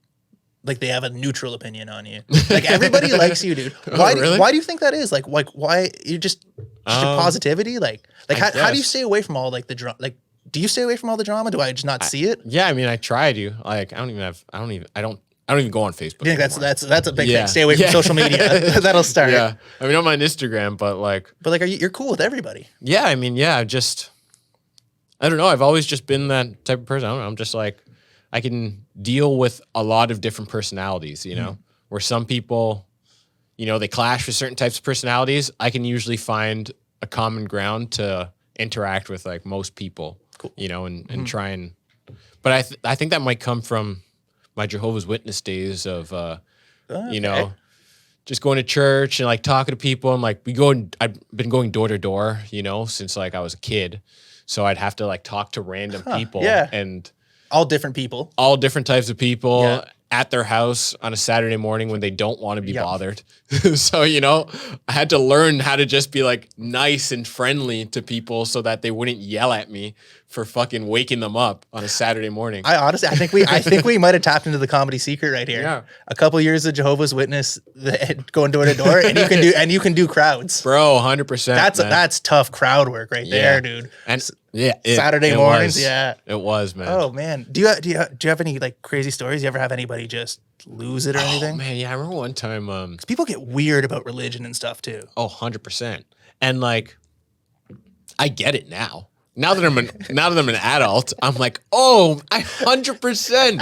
like they have a neutral opinion on you. Like everybody likes you, dude. Why? Really? Why do you think that is? Like why you just your positivity? Like how do you guess. stay away from all like the drama? Like do you stay away from all the drama? Do I just not see it? Yeah, I mean, I try to. Like, I don't even go on Facebook. I think anymore. that's a big Yeah. thing. Stay away from Yeah. social media. That'll start. Yeah, I mean, I'm on Instagram, but like, You're cool with everybody. yeah, I mean, yeah, I don't know. I've always just been that type of person. I don't know. I'm just like, I can deal with a lot of different personalities, you know, where some people, you know, they clash with certain types of personalities. I can usually find a common ground to interact with like most people, you know, and try and, but I think that might come from my Jehovah's Witness days of, you know, just going to church and like talking to people and like I've been going door to door, you know, since like I was a kid. So I'd have to like talk to random people and all different people. all different types of people Yeah. at their house on a Saturday morning when they don't want to be bothered. So, you know, I had to learn how to just be like nice and friendly to people so that they wouldn't yell at me for fucking waking them up on a Saturday morning. I honestly, I think we might have tapped into the comedy secret right here. Yeah. A couple years of Jehovah's Witness going door to door, and you can do crowds. Bro, 100%. That's tough crowd work right there, dude. And yeah, Saturday it mornings, was. yeah. It was, man. Oh man, do you have any like crazy stories? You ever have anybody just lose it or anything? Man, yeah, I remember one time, 'Cause people get weird about religion and stuff too. 100%. And like, I get it now. Now that I'm an adult, I'm like, oh, I 100%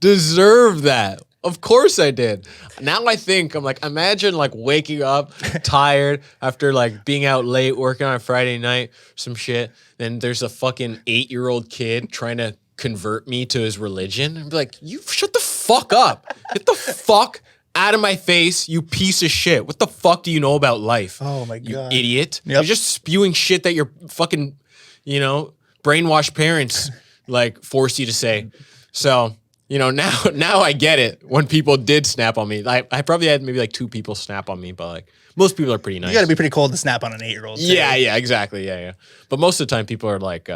deserve that. Of course I did. Now I think, I'm like, imagine like waking up tired after like being out late, working on a Friday night, some shit. Then there's a fucking 8-year-old kid trying to convert me to his religion. And be like, you shut the fuck up. Get the fuck out of my face, you piece of shit. What the fuck do you know about life? Oh my God. You idiot. Yep. You're just spewing shit that your fucking, you know, brainwashed parents like force you to say. So, you know, now I get it when people did snap on me. I probably had maybe like 2 people snap on me, but like most people are pretty nice. You got to be pretty cold to snap on an 8-year-old. Yeah, exactly. Yeah. But most of the time people are like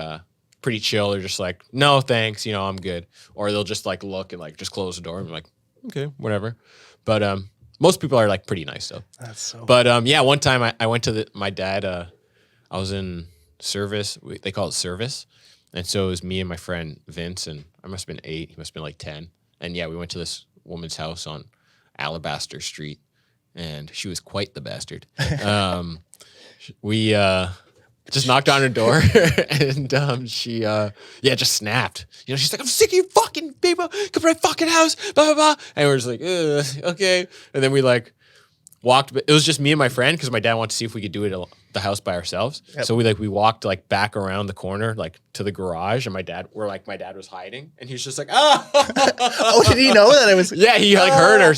pretty chill. They're just like, no, thanks, you know, I'm good. Or they'll just like look and like just close the door and be like, okay, whatever. But most people are like pretty nice though. That's so. But yeah, one time I went to my dad. I was in service. They call it service, and so it was me and my friend Vince, and I must have been 8. He must have been like 10. And yeah, we went to this woman's house on Alabaster Street, and she was quite the bastard. We just knocked on her door, and she just snapped. You know, she's like, I'm sick of you fucking people. Come to my fucking house, blah, blah, blah. And we're just like, okay. And then we like walked, it was just me and my friend because my dad wanted to see if we could do it at the house by ourselves. Yep. So we walked like back around the corner, like to the garage, and my dad was hiding, and he was just like, Oh, did he know that it was? yeah, he like heard her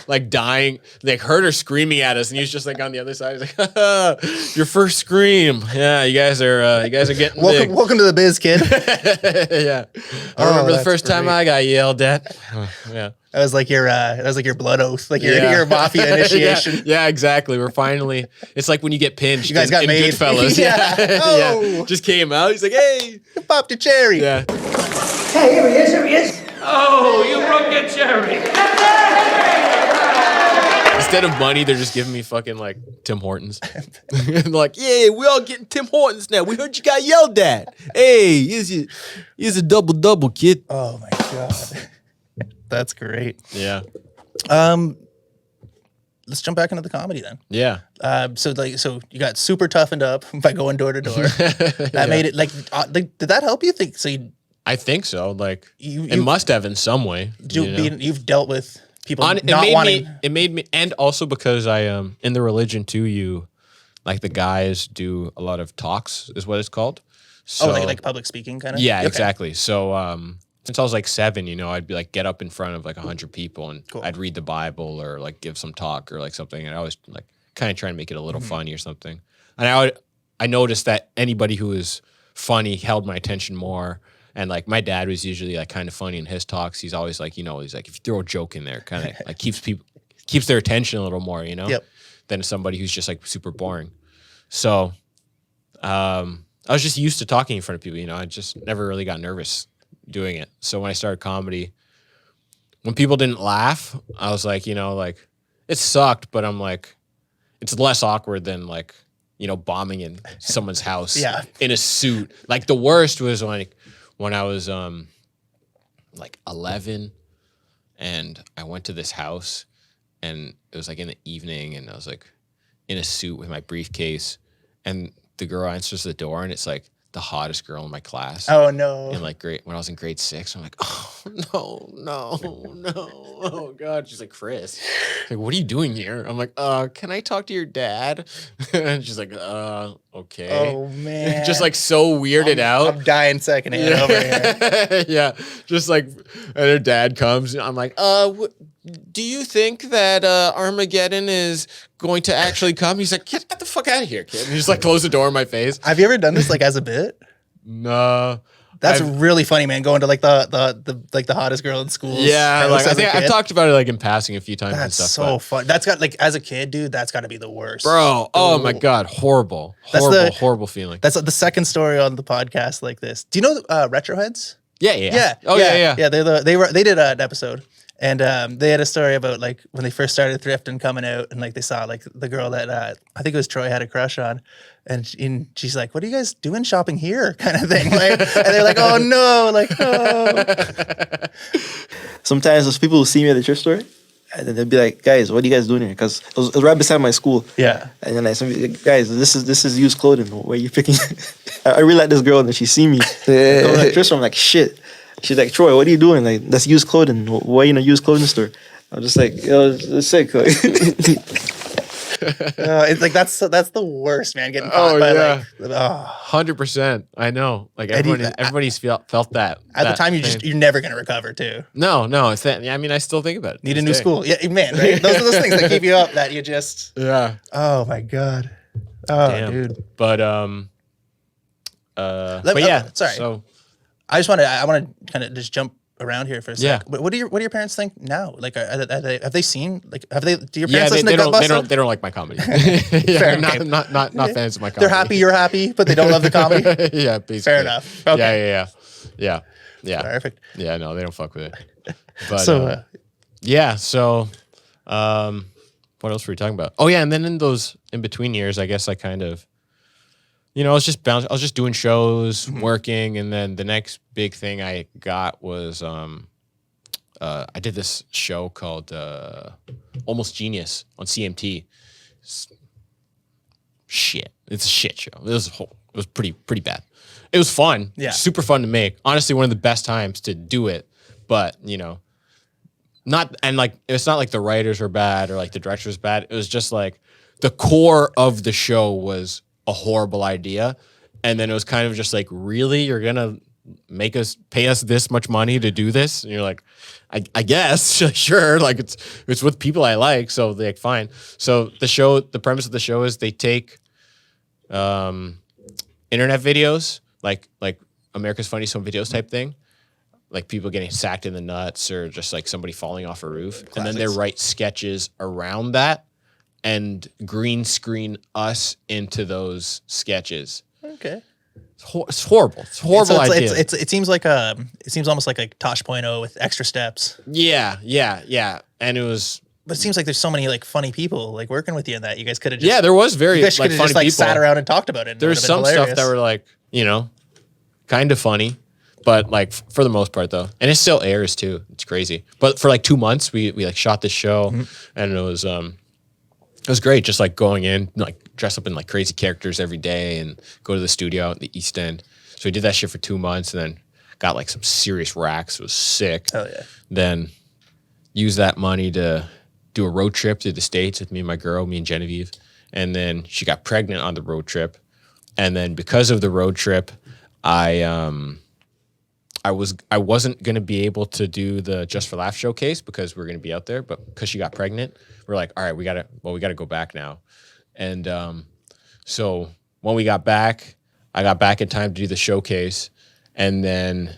like dying, like heard her screaming at us, and he was just like on the other side. He's like, your first scream. Yeah, you guys are getting big. Welcome to the biz, kid. Yeah, I remember the that's first time great. I got yelled at. Yeah. That was like your blood oath, like your mafia initiation. Yeah, exactly. We're finally. It's like when you get pinched. You guys got in made. Goodfellas. Yeah. Oh. Yeah. Just came out. He's like, hey. You popped a cherry. Yeah. Hey, here he is. Oh, you broke your cherry. Instead of money, they're just giving me fucking like Tim Hortons. They're like, yeah, we all getting Tim Hortons now. We heard you got yelled at. Hey, here's a double, kid. Oh my God. That's great. Yeah. Let's jump back into the comedy then. Yeah. So you got super toughened up by going door to door. That made it like did that help you think? So I think so. Like You- it must have in some way. you've dealt with people It not wanting. made me, and also because I in the religion too, you like the guys do a lot of talks, is what it's called. So, like public speaking kind of. yeah, Okay. exactly. So since I was like 7, you know, I'd be like get up in front of like 100 people and Cool. I'd read the Bible or like give some talk or like something, and I was like kind of trying to make it a little funny or something. And I noticed that anybody who was funny held my attention more, And like my dad was usually like kind of funny in his talks. He's always like, you know, he's like, if you throw a joke in there, kind of like keeps their attention a little more, you know, than somebody who's just like super boring. So I was just used to talking in front of people, you know, I just never really got nervous doing it. So when I started comedy, when people didn't laugh, I was like, you know, like it sucked, but I'm like, it's less awkward than like, you know, bombing in someone's house in a suit. Like the worst was when I was like 11 and I went to this house and it was like in the evening and I was like in a suit with my briefcase and the girl answers the door and it's like the hottest girl in my class. Oh no. And like when I was in grade 6, I'm like, oh no. Oh God. She's like, Chris. Like, what are you doing here? I'm like, can I talk to your dad? And she's like, okay. Oh man. Just like so weirded out. I'm dying secondhand over here. Yeah. Just like, and her dad comes and I'm like, do you think that Armageddon is going to actually come? He's like, get the fuck out of here, kid. And he just like closed the door in my face. Have you ever done this like as a bit? No. That's really funny, man. Going to like the hottest girl in school. Yeah, like I think I've talked about it like in passing a few times and That's stuff. so fun. That's got like as a kid, dude. That's got to be the worst, Bro, oh my God, horrible feeling. That's the second story on the podcast like this. Do you know Retroheads? Yeah. Yeah. They did an episode. And they had a story about like when they first started thrifting coming out and like they saw like the girl that I think it was Troy had a crush on. And she's like, what are you guys doing shopping here? Kind of thing. Like, and they're like, oh no, like, no. Sometimes those people will see me at the thrift store and then they'll be like, guys, what are you guys doing here? Because it was right beside my school. Yeah. And then guys, this is used clothing. Where are you picking? I really like this girl and then she see me. Go to the thrift store, I'm like, shit. She's like, Troy, what are you doing? Like, that's used clothing. Why are you in a used clothing store? I'm just like, yo, it's sick. It's like that's the worst, man. Getting caught by like 100%. I know. Like everybody's felt that. At the time, you're never gonna recover too. No. It's that. I mean, I still think about it. Need a new school. Yeah, man. Right? Those are those things that keep you up. That you just. Yeah. Oh my God. Oh, damn. Dude. But yeah. Sorry. So. I want to kind of just jump around here for a sec. Yeah. What do your parents think now? Like, have they seen? Like, do your parents listen to Bussa? They don't like my comedy. Fair, not fans of my comedy. They're happy you're happy, but they don't love the comedy. Yeah, basically. Fair enough. Okay. Yeah. Perfect. Yeah, no, they don't fuck with it. But so, yeah. So, what else were we talking about? Oh yeah, and then in those in between years, I guess I kind of. You know, I was just doing shows, working, and then the next big thing I got was I did this show called Almost Genius on CMT. It's a shit show. It was pretty bad. It was fun, super fun to make. Honestly, one of the best times to do it. But you know, it's not like the writers were bad or like the director was bad. It was just like the core of the show was a horrible idea, and then it was kind of just like, really, you're gonna pay us this much money to do this? And you're like, I guess sure, like it's with people I like, so they're like, fine. So the premise of the show is they take internet videos, like America's Funniest Home Videos type thing, like people getting sacked in the nuts or just like somebody falling off a roof. Classics. And then they write sketches around that and green screen us into those sketches. Okay. It's horrible. It's a horrible idea. It seems almost like a Tosh.0 with extra steps. Yeah. And it was. But it seems like there's so many like funny people like working with you in that. You guys could have just. Yeah, there was very like funny just, like, people. Sat around and talked about it. There's some stuff that were like, you know, kind of funny, but like for the most part though, and it still airs too. It's crazy. But for like 2 months, we like shot this show, and it was great, just like going in, like dress up in like crazy characters every day and go to the studio out in the East End. So we did that shit for 2 months and then got like some serious racks. It was sick. Hell yeah. Then used that money to do a road trip to the States with me and my girl, me and Genevieve. And then she got pregnant on the road trip. And then because of the road trip, I wasn't going to be able to do the Just for Laughs showcase because we were going to be out there, but because she got pregnant, we're like, all right, we got to go back now. And so when we got back, I got back in time to do the showcase. And then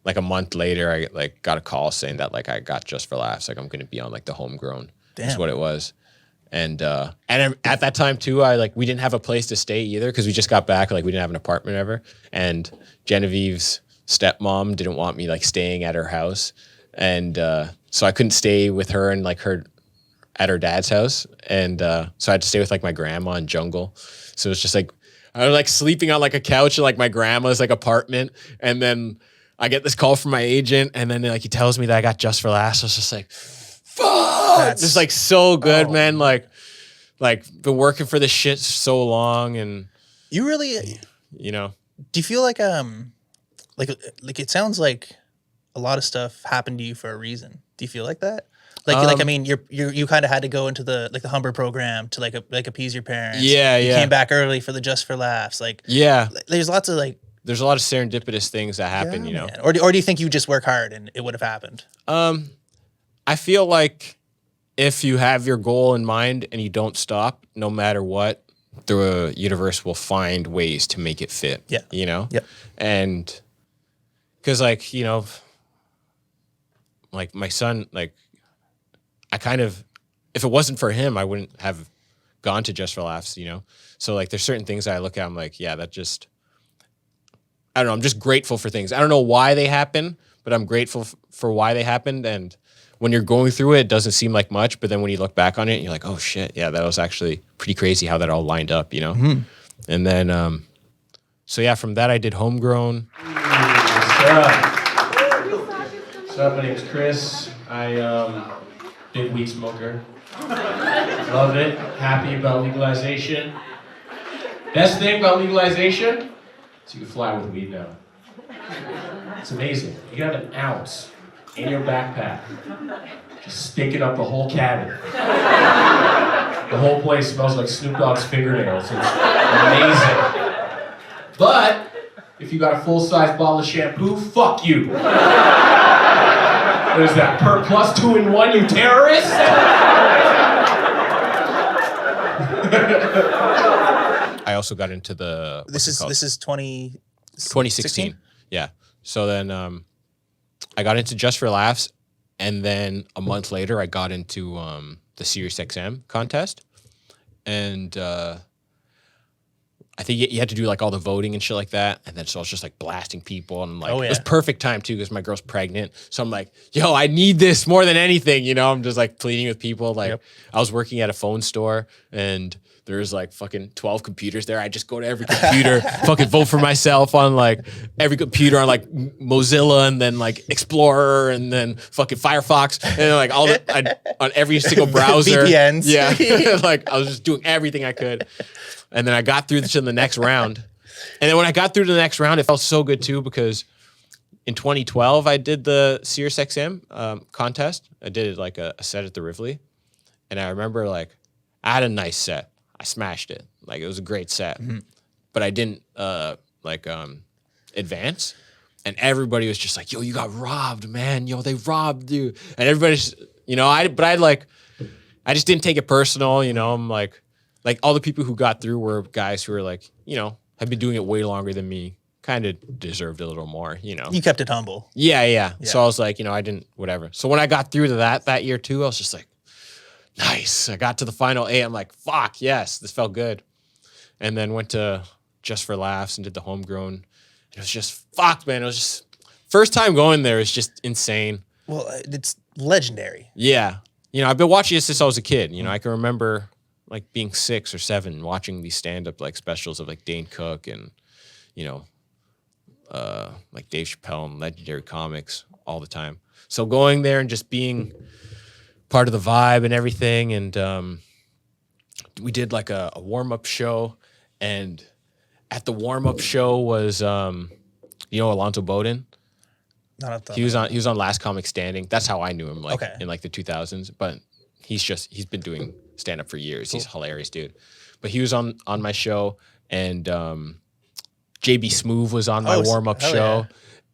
like a month later, I like got a call saying that like I got Just for Laughs. Like I'm going to be on like the Homegrown. That's what it was. And at that time too, we didn't have a place to stay either because we just got back. Like we didn't have an apartment ever. And Genevieve's stepmom didn't want me like staying at her house, and so I couldn't stay with her and like her at her dad's house. And so I had to stay with like my grandma in Jungle. So it's just like I was like sleeping on like a couch in like my grandma's like apartment, and then I get this call from my agent, and then like he tells me that I got Just for Laughs. I was just like, fuck, it's like so good, man. Like been working for this shit so long, and you really, you know, do you feel like it sounds like a lot of stuff happened to you for a reason? Do you feel like that? Like I mean, you kind of had to go into the Humber program to like appease your parents. Yeah, you came back early for the Just for Laughs. Like, yeah, there's lots of like. There's a lot of serendipitous things that happen, you know. Man. Or do you think you just work hard and it would have happened? I feel like if you have your goal in mind and you don't stop, no matter what, the universe will find ways to make it fit. Yeah. You know? Yep. And because like, you know, like my son, like I kind of, if it wasn't for him, I wouldn't have gone to Just for Laughs, you know? So like there's certain things that I look at, I'm like, yeah, that just, I don't know. I'm just grateful for things. I don't know why they happen, but I'm grateful for why they happened. And when you're going through it doesn't seem like much. But then when you look back on it, you're like, oh, shit. Yeah, that was actually pretty crazy how that all lined up, you know? Mm-hmm. And then, so yeah, from that I did Homegrown. What's up? My name's Chris. I big weed smoker. Love it. Happy about legalization. Best thing about legalization? So you can fly with weed now. It's amazing. You can have an ounce in your backpack. Just stick it up the whole cabin. The whole place smells like Snoop Dogg's fingernails. It's amazing. But if you got a full-size bottle of shampoo, fuck you. What is that? Per plus 2-in-1, you terrorist? I also got into the This is 2016. Yeah. So then I got into Just for Laughs, and then a month later I got into the Sirius XM contest, and I think you had to do like all the voting and shit like that, and then so I was just like blasting people, and like it was perfect time too because my girl's pregnant, so I'm like, yo, I need this more than anything, you know. I'm just like pleading with people. Like I was working at a phone store, and there's like fucking 12 computers there. I just go to every computer, fucking vote for myself on like every computer on like Mozilla, and then like Explorer, and then fucking Firefox, and then like all on every single browser. VPNs. Yeah. Like I was just doing everything I could. And then I got through to the next round. And then when I got through to the next round, it felt so good too, because in 2012, I did the Sirius XM contest. I did like a set at the Rivoli. And I remember like I had a nice set. I smashed it. Like it was a great set. Mm-hmm. But I didn't advance. And everybody was just like, yo, you got robbed, man. Yo, they robbed you. And everybody's, you know, I just didn't take it personal. You know, I'm like all the people who got through were guys who were like, you know, had been doing it way longer than me, kind of deserved a little more, you know. You kept it humble. Yeah. So I was like, you know, I didn't, whatever. So when I got through to that year too, I was just like, nice. I got to the final 8. I'm like, fuck, yes, this felt good. And then went to Just for Laughs and did the Homegrown. It was just, fuck, man. It was just, first time going there is just insane. Well, it's legendary. Yeah. You know, I've been watching it since I was a kid. You know, I can remember like being 6 or 7 watching these stand-up like specials of like Dane Cook and, you know, like Dave Chappelle and legendary comics all the time. So going there and just being part of the vibe and everything. And we did like a warm-up show, and at the warm-up show was, you know, Alonzo Bowden. He was on Last Comic Standing. That's how I knew him, like in like the 2000s. But he's been doing stand-up for years. Cool. He's a hilarious dude. But he was on my show, and JB Smoove was on my warm-up show,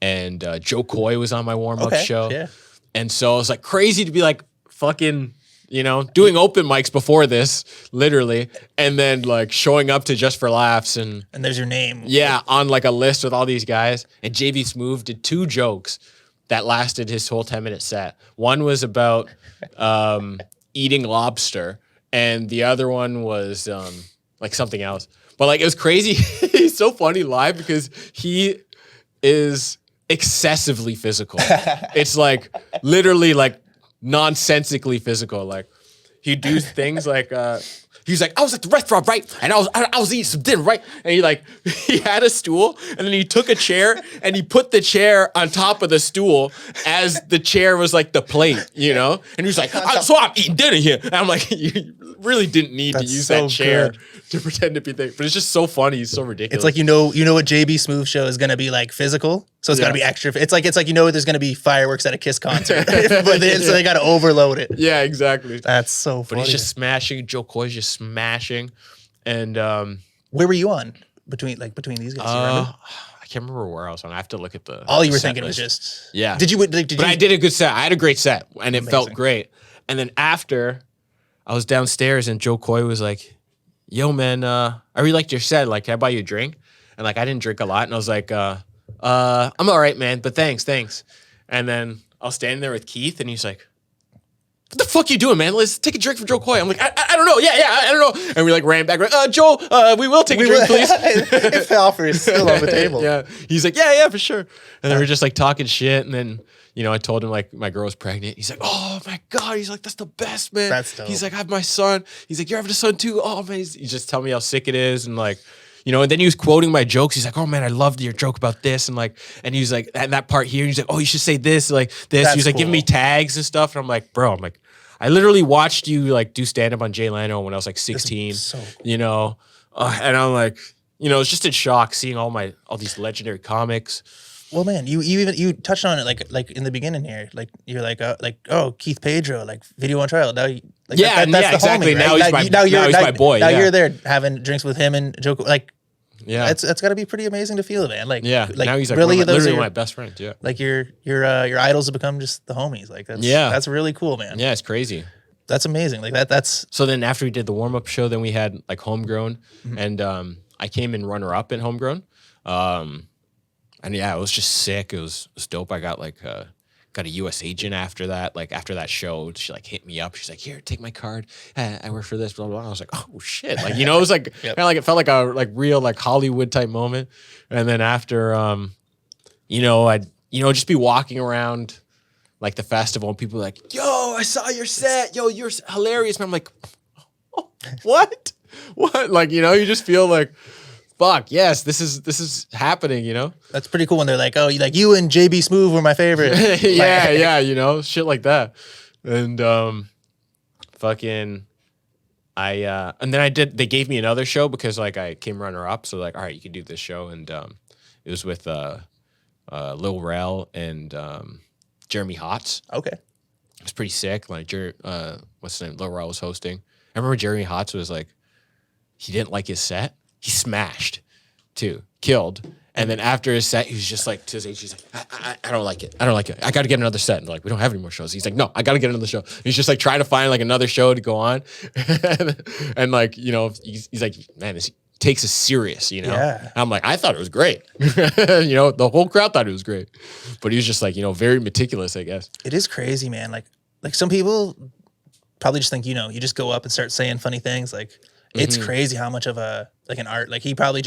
and Joe Coy was on my warm-up show. Yeah. And so it was like crazy to be like fucking you know, doing open mics before this, literally, and then like showing up to Just for Laughs and there's your name. Yeah, on like a list with all these guys. And JB Smoove did 2 jokes that lasted his whole 10-minute set. One was about eating lobster, and the other one was like something else. But like it was crazy. He's so funny live because he is excessively physical. It's like literally like nonsensically physical. Like he'd do things like he's like, I was at the restaurant, right? And I was eating some dinner, right? And he had a stool, and then he took a chair and he put the chair on top of the stool as the chair was like the plate, you know? And he was like, so I'm eating dinner here. And I'm like, you really didn't need to use that chair to pretend to be there. But it's just so funny. It's so ridiculous. It's like, you know what JB Smoove show is going to be like physical. So it's got to be extra. It's like, there's going to be fireworks at a Kiss concert, but then, so they got to overload it. Yeah, exactly. That's so funny. But he's just smashing. Joe Coy's just smashing. And where were you on between these guys? You remember? I can't remember where I was on. I have to look at the. All you were set thinking was list. just Did you? But I did a good set. I had a great set, and it felt great. And then after, I was downstairs, and Joe Coy was like, "Yo, man, I really liked your set. Like, can I buy you a drink?" And like, I didn't drink a lot, and I was like, "I'm all right, man, but thanks." And then I was standing there with Keith, and he's like, "What the fuck you doing, man? Let's take a drink from Joe Coy." I'm like, I don't know. Yeah, I don't know. And we like ran back. Joe, we will take a drink, please. If the offer is still on the table. Yeah. He's like, yeah, for sure. And then we're just like talking shit. And then, you know, I told him like my girl was pregnant. He's like, oh my God. He's like, that's the best, man. That's dope. He's like, I have my son. He's like, you're having a son too. Oh man. He's just telling me how sick it is. And like, you know, and then he was quoting my jokes. He's like, oh man, I loved your joke about this. And like, and he was like, and that part here, he's like, oh, you should say this, like this. That's He was like giving me tags and stuff. And I'm like, bro, I literally watched you like do stand up on Jay Leno when I was like 16, you know, and I'm like, you know, it's just in shock seeing all these legendary comics. Well, man, you touched on it like in the beginning here, like you're like Keith Pedro, like video on trial. Now, that's the exactly. Homie, right? Now he's my boy. Now you're there having drinks with him and Joe. Like, yeah, that's got to be pretty amazing to feel, man. Like, like now he's like really literally my best friend. Yeah, like your idols have become just the homies. Like that's really cool, man. Yeah, it's crazy. That's amazing. Like that's. So then after we did the warm up show, then we had like Homegrown, and I came in runner up in Homegrown. And yeah, it was just sick. It was dope. I got like got a U.S. agent after that. Like after that show, she like hit me up. She's like, "Here, take my card. I work for this." Blah blah. I was like, "Oh shit!" Like, you know, it was like kind of like it felt like a like real like Hollywood type moment. And then after, you know, I'd just be walking around like the festival, and people were like, "Yo, I saw your set. Yo, you're hilarious." And I'm like, oh, "What? What?" Like, you know, you just feel like, fuck, yes, this is happening, you know? That's pretty cool when they're like, oh, like you and JB Smoove were my favorite. yeah, you know, shit like that. And and then they gave me another show because like I came runner up. So like, all right, you can do this show. And it was with Lil Rel and Jeremy Hotz. Okay. It was pretty sick. Like, what's his name? Lil Rel was hosting. I remember Jeremy Hotz was like, he didn't like his set. He smashed, too, killed. And then after his set, he was just like, to his age, he's like, I don't like it. I don't like it. I got to get another set. And they're like, we don't have any more shows. He's like, no, I got to get another show. He's just like trying to find like another show to go on. and like, you know, he's like, man, this takes us serious, you know? Yeah. And I'm like, I thought it was great. You know, the whole crowd thought it was great. But he was just like, you know, very meticulous, I guess. It is crazy, man. Like some people probably just think, you know, you just go up and start saying funny things. Like, it's crazy how much of an art. Like he probably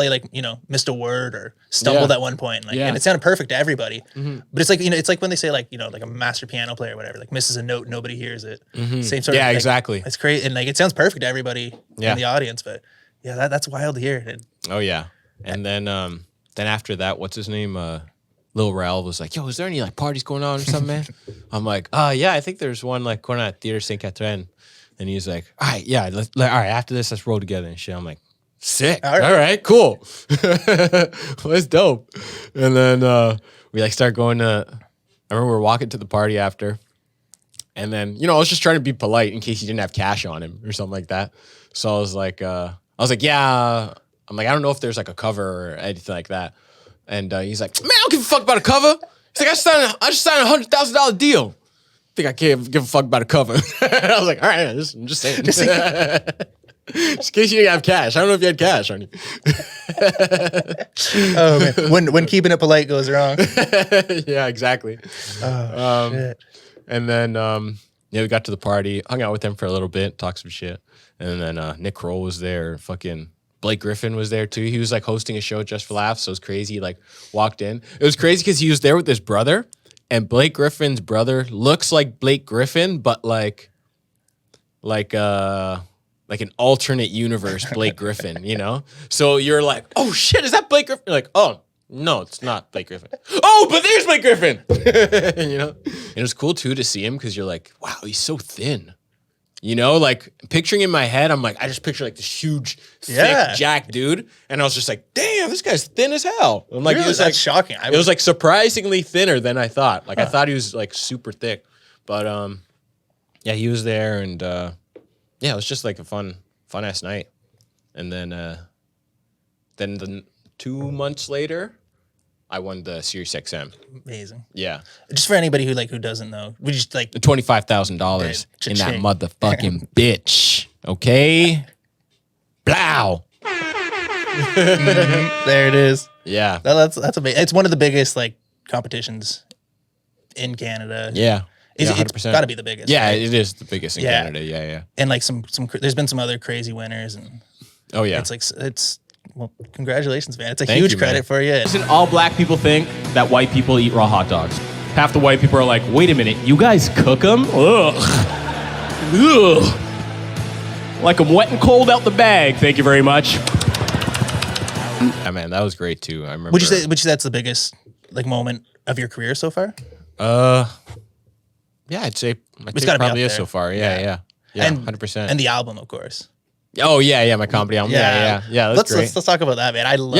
like, you know, missed a word or stumbled at one point. Like, and it sounded perfect to everybody. But it's like, you know, it's like when they say like, you know, like a master piano player or whatever, like misses a note, nobody hears it. Same sort of. Yeah, like, exactly. It's crazy. And like, it sounds perfect to everybody in the audience, but yeah, that's wild to hear. Oh yeah. And then after that, what's his name? Lil Rel was like, yo, is there any like parties going on or something, man? I'm like, yeah, I think there's one like going on at Theater St. Catherine. And he's like, all right, yeah, all right, after this, let's roll together and shit. I'm like, sick. All right, cool. That's dope. And then we like start going to, I remember we were walking to the party after. And then, you know, I was just trying to be polite in case he didn't have cash on him or something like that. So I was like, yeah. I'm like, I don't know if there's like a cover or anything like that. And he's like, man, I don't give a fuck about a cover. He's like, I just signed a $100,000 deal. think I can't give a fuck about a cover. I was like, all right, I'm just saying. Just in case you didn't have cash. I don't know if you had cash on you. Oh man, when keeping it polite goes wrong. Yeah, exactly. Oh shit. And then we got to the party, hung out with them for a little bit, talked some shit, and then Nick Kroll was there. Fucking Blake Griffin was there too. He was like hosting a show just for laughs. So it was crazy. He like walked in. It was crazy because he was there with his brother, and Blake Griffin's brother looks like Blake Griffin, but like an alternate universe Blake Griffin, you know? So you're like, oh shit, is that Blake Griffin? You're like, oh, no, it's not Blake Griffin. Oh, but there's Blake Griffin! You know? And it was cool too to see him because you're like, wow, he's so thin. You know, like picturing in my head, I'm like, I just picture like this huge, thick jack dude. And I was just like, damn, this guy's thin as hell. I'm like, Really? it was That's like shocking. It was like surprisingly thinner than I thought. Like I thought he was like super thick. But yeah, he was there and yeah, it was just like a fun ass night. And then the 2 months later, I won the Sirius XM. Amazing. Yeah. Just for anybody who doesn't know, we just like The $25,000 in that motherfucking bitch. Okay? Blow. there it is. Yeah. That's amazing. It's one of the biggest like competitions in Canada. Yeah. It's 100%. got to be the biggest. Yeah, right? it is the biggest in Canada. Yeah, yeah. And like some there's been some other crazy winners and Oh yeah. it's like well, congratulations, man. It's a Thank huge you, credit man. for you. Listen, all black people think that white people eat raw hot dogs. Half the white people are like, wait a minute, you guys cook them? Ugh. Ugh. Like I'm wet and cold out the bag. Thank you very much. Yeah, man, that was great too. I remember. Would you say that's the biggest like moment of your career so far? Yeah, I'd say It's gotta be probably up is there. so far. Yeah, And 100%. And the album, of course. Oh yeah, my comedy album. Yeah. That's great. Let's talk about that, man. I love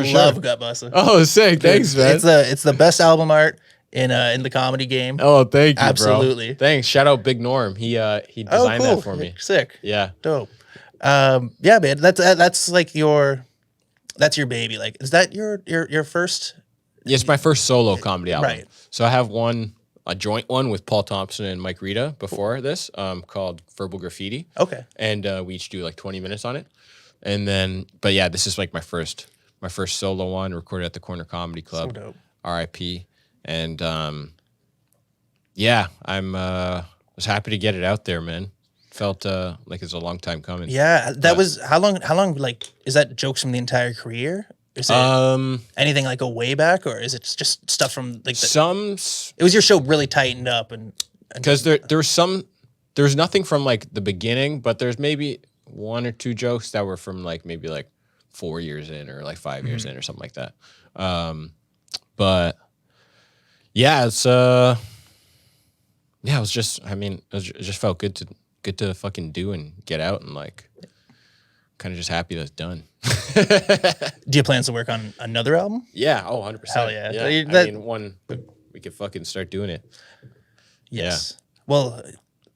sure. Gut Bussa. Oh, sick! Thanks, man. It's the best album art in the comedy game. Oh, thank you, Absolutely. bro. Thanks. Shout out Big Norm. He designed that for me. Sick. Yeah. Dope. Yeah, man. That's like that's your baby. Like, is that your first? Yeah, it's my first solo comedy album. Right. So I have a joint one with Paul Thompson and Mike Rita before this, called Verbal Graffiti. Okay. And we each do like 20 minutes on it. And then, but yeah, this is like my first solo one, recorded at the Corner Comedy Club. So dope. R.I.P. And yeah, was happy to get it out there, man. Felt like it's a long time coming. Yeah, that was how long? Like, is that jokes from the entire career? Is it anything like go way back, or is it just stuff from like it was your show really tightened up and because there was nothing from like the beginning, but there's maybe one or two jokes that were from like maybe like 4 years in or like 5 years in or something like that. But yeah, it's it was just it just felt good to fucking do and get out and like kind of just happy that it's done. Do you have plans to work on another album? Yeah. Oh, 100%. Hell yeah. We could fucking start doing it. Yes. Yeah. Well,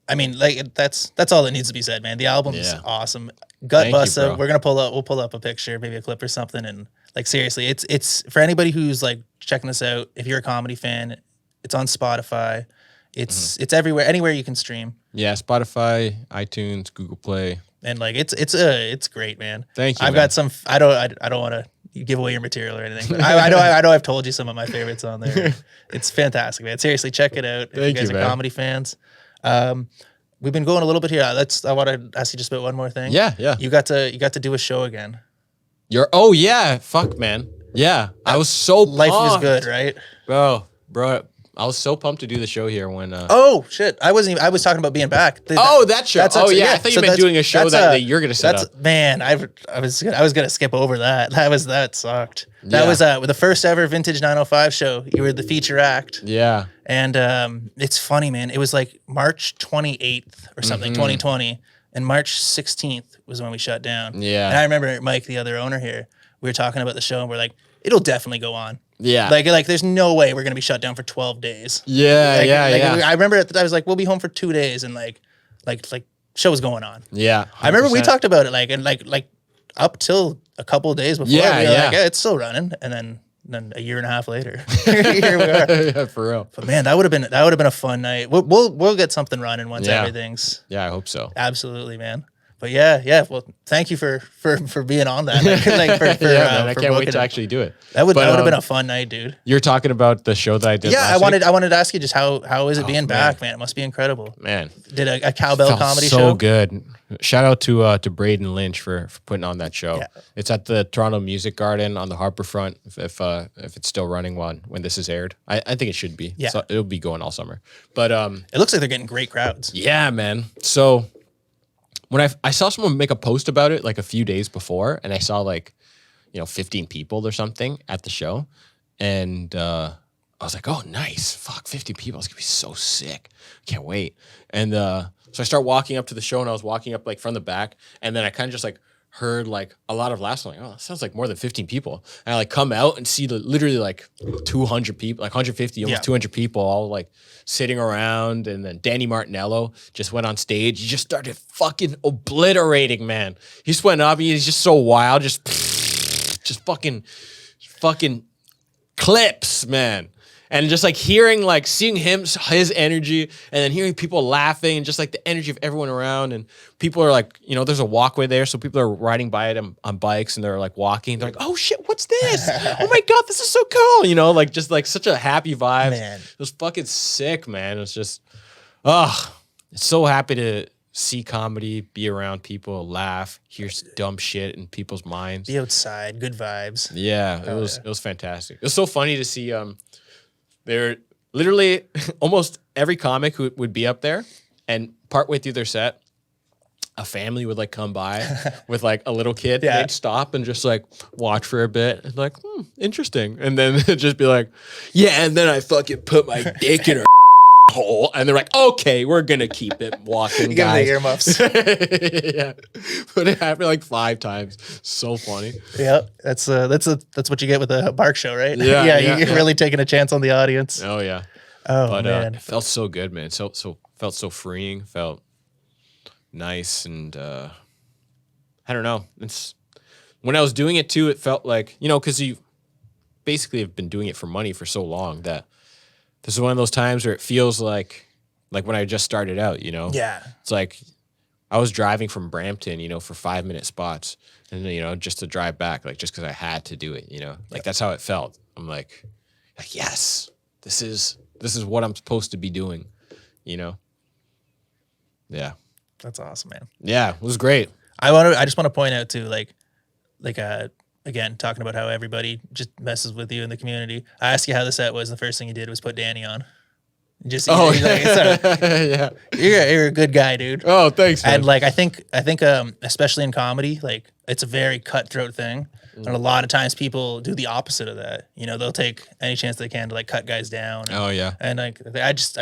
like that's all that needs to be said, man. The album's awesome. Gut Bussa. We'll pull up a picture, maybe a clip or something, and like seriously, it's for anybody who's like checking this out. If you're a comedy fan, it's on Spotify. It's everywhere, anywhere you can stream. Yeah, Spotify, iTunes, Google Play. And like it's great, man. Thank you. I've got some. I don't want to give away your material or anything. But I know I've told you some of my favorites on there. It's fantastic, man. Seriously, check it out if you guys are comedy fans. We've been going a little bit here. I want to ask you just about one more thing. Yeah. You got to do a show again. Oh yeah, fuck man. Yeah, I was so life pumped. is good, right? Bro. I was so pumped to do the show here when. Oh shit! I was talking about being back. That show. I thought you meant doing a show that you're gonna set up. Man, I was gonna skip over that. That sucked. That was with the first ever Vintage 905 show. You were the feature act. Yeah. And it's funny, man. It was like March 28th or something, 2020, and March 16th was when we shut down. Yeah. And I remember Mike, the other owner here, we were talking about the show, and we're like, it'll definitely go on. Yeah. Like there's no way we're going to be shut down for 12 days. Yeah, yeah. I remember I was like, we'll be home for 2 days and like show was going on. Yeah. 100%. I remember we talked about it like up till a couple of days before. Yeah, we were yeah. like, it's still running. And then And then a year and a half later, here we are. Yeah, for real. But man, that would have been a fun night. We'll get something running once everything's. Yeah, I hope so. Absolutely, man. But yeah. Well, thank you for being on that. Man, I can't wait to actually do it. That would have been a fun night, dude. You're talking about the show that I did. Yeah, last I wanted week? to ask you just how is it being back, man? It must be incredible. Man, Did a cowbell felt comedy so show. good. Shout out to Braden Lynch for putting on that show. Yeah. It's at the Toronto Music Garden on the Harbour Front. If it's still running when this is aired, I think it should be. Yeah. So it'll be going all summer. But It looks like they're getting great crowds. yeah, man. So when I saw someone make a post about it like a few days before, and I saw like 15 people or something at the show, and I was like, oh, nice. Fuck, 50 people. It's gonna be so sick. Can't wait. And so I start walking up to the show, and I was walking up like from the back, and then I kind of just like heard like a lot of laughs. I'm like, oh, that sounds like more than 15 people. And I like come out and see literally like 200 people, like 150, almost 200 people all like sitting around. And then Danny Martinello just went on stage. He just started fucking obliterating, man. He just went up. He's just so wild. Just fucking clips, man. And just like seeing his energy, and then hearing people laughing, and just like the energy of everyone around. And people are like, there's a walkway there, so people are riding by it on bikes, and they're like walking. They're like, oh shit, what's this? Oh my God, this is so cool. Like just like such a happy vibe. Man. It was fucking sick, man. It was just, so happy to see comedy, be around people, laugh, hear dumb shit in people's minds. Be outside, good vibes. Yeah, it was fantastic. It was so funny to see. They're literally almost every comic who would be up there, and partway through their set, a family would like come by with like a little kid. Yeah. And they'd stop and just like watch for a bit, and like, interesting, and then it'd just be like, yeah, and then I fucking put my dick in her hole, and they're like, okay, we're gonna keep it walking, You give them the guys. earmuffs. Yeah, but it happened like 5 times. So funny. Yeah, that's what you get with a Bark show, right? Yeah, You're really taking a chance on the audience. Oh yeah. Oh But man, it felt so good, man. So felt so freeing. Felt nice, and I don't know. It's when I was doing it too. It felt like because you basically have been doing it for money for so long that this is one of those times where it feels like when I just started out. Yeah. It's like I was driving from Brampton, for 5-minute spots, and just to drive back, like just because I had to do it. Like that's how it felt. I'm like yes, this is what I'm supposed to be doing. Yeah. That's awesome, man. Yeah, it was great. I just want to point out too, again, talking about how everybody just messes with you in the community. I asked you how the set was, and the first thing you did was put Danny on. Just Oh, yeah, you're a good guy, dude. Oh, thanks, man. And like I think especially in comedy, like it's a very cutthroat thing, and a lot of times people do the opposite of that. They'll take any chance they can to like cut guys down. Oh yeah. And like I just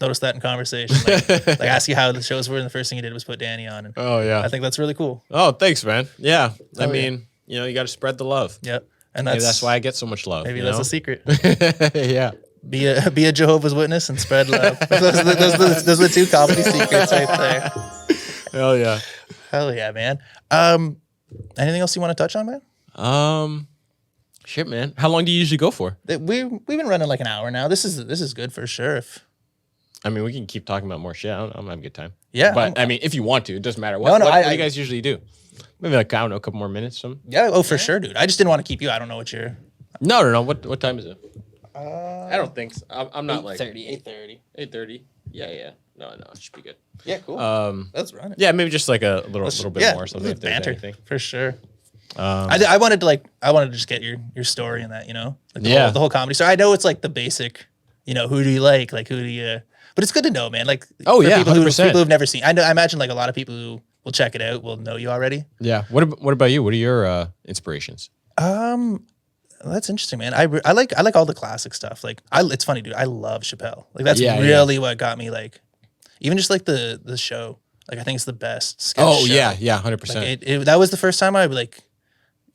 noticed that in conversation. Like ask you how the shows were, and the first thing you did was put Danny on. And Oh yeah. I think that's really cool. Oh, thanks, man. Yeah. I Oh, mean, you got to spread the love. Yep. And Maybe that's why I get so much love. maybe you that's know? a secret. Yeah. Be a Jehovah's Witness and spread love. those are the 2 comedy secrets right there. Hell yeah. Hell yeah, man. Anything else you want to touch on, man? Shit, man. How long do you usually go for? We've been running like an hour now. This is good for sure. I mean, we can keep talking about more shit. I'm having a good time. Yeah, But I mean, if you want to, it doesn't matter. No, no, What do you guys usually do? Maybe like, I don't know, a couple more minutes. Something. Yeah. Oh, for sure, dude. I just didn't want to keep you. I don't know what you're. No. What time is it? I don't think so. I'm not like 8:30. 8:30. Yeah. No, it should be good. Yeah, cool. Let's run it. Yeah, maybe just like a little bit more. Something if there's banter anything. for sure. I wanted to just get your story in that, like the whole comedy. So I know it's like the basic, who do you like who do you? But it's good to know, man. Like Oh, for yeah, people 100%. who've never seen. I imagine like a lot of people who will check it out will know you already. Yeah. What about you? What are your inspirations? That's interesting, man. I like all the classic stuff. Like it's funny, dude. I love Chappelle. Like that's Yeah, really what got me like, even just like the show. Like I think it's the best sketch Oh show. yeah, 100%. Like, that was the first time I like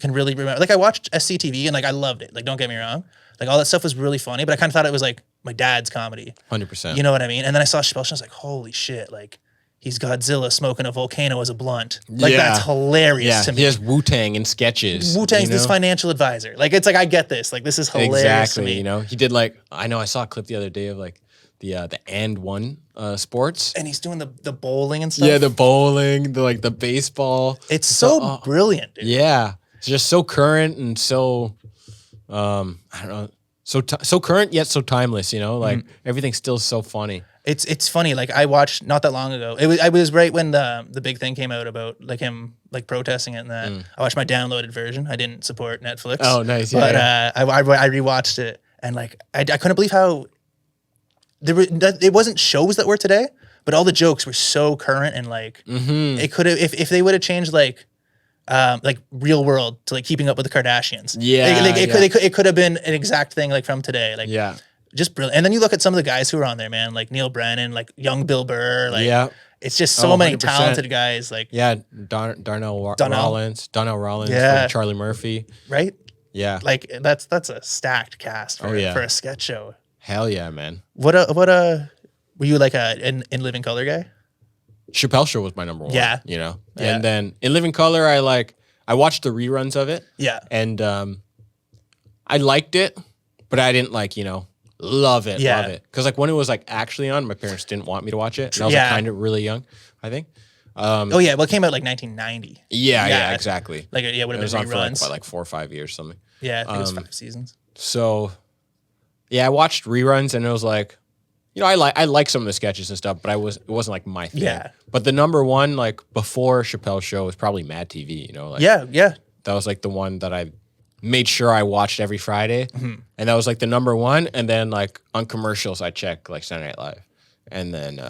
can really remember. Like I watched SCTV and like I loved it. Like don't get me wrong. Like all that stuff was really funny, but I kind of thought it was like my dad's comedy. 100%. You know what I mean? And then I saw Chappelle and I was like, holy shit! Like he's Godzilla smoking a volcano as a blunt. Like that's hilarious to me. He has Wu-Tang in sketches. Wu-Tang's this financial advisor. Like it's like I get this. Like this is hilarious to me. You know, he did like I saw a clip the other day of like the and one sports. And he's doing the bowling and stuff. Yeah, the bowling, the baseball. It's so brilliant, dude. Yeah. It's just so current and so I don't know, so current yet so timeless, you know? Like everything's still so funny. It's funny. Like I watched not that long ago. I was right when the big thing came out about like him like protesting it and that. I watched my downloaded version. I didn't support Netflix. Oh, nice. Yeah, but I rewatched it and like I couldn't believe how it wasn't shows that were today, but all the jokes were so current and like it could have if they would have changed like Real World to like Keeping Up with the Kardashians. Yeah, it could have been an exact thing like from today. Like just brilliant. And then you look at some of the guys who are on there, man, like Neil Brennan, like young Bill Burr, like it's just so many 100%. Talented guys. Like Darnell Rollins from Charlie Murphy. Right? Yeah. Like that's a stacked cast for a sketch show. Hell yeah, man. What were you like in Living Color guy? Chappelle Show was my number one. Yeah. You know? Yeah. And then in Living Color, I watched the reruns of it. Yeah. And I liked it, but I didn't like, you know, love it. Because like when it was like actually on, my parents didn't want me to watch it. And I was like, kind of really young, I think. Well, it came out like 1990. Yeah, exactly. Like would have been reruns. On for like 4 or 5 years, something. Yeah, I think it was 5 seasons. So, I watched reruns and it was like, you know, I like some of the sketches and stuff, but it wasn't like my thing. Yeah. But the number one, like before Chappelle's Show, was probably Mad TV. You know, like that was like the one that I made sure I watched every Friday, and that was like the number one. And then like on commercials, I check like Saturday Night Live, and then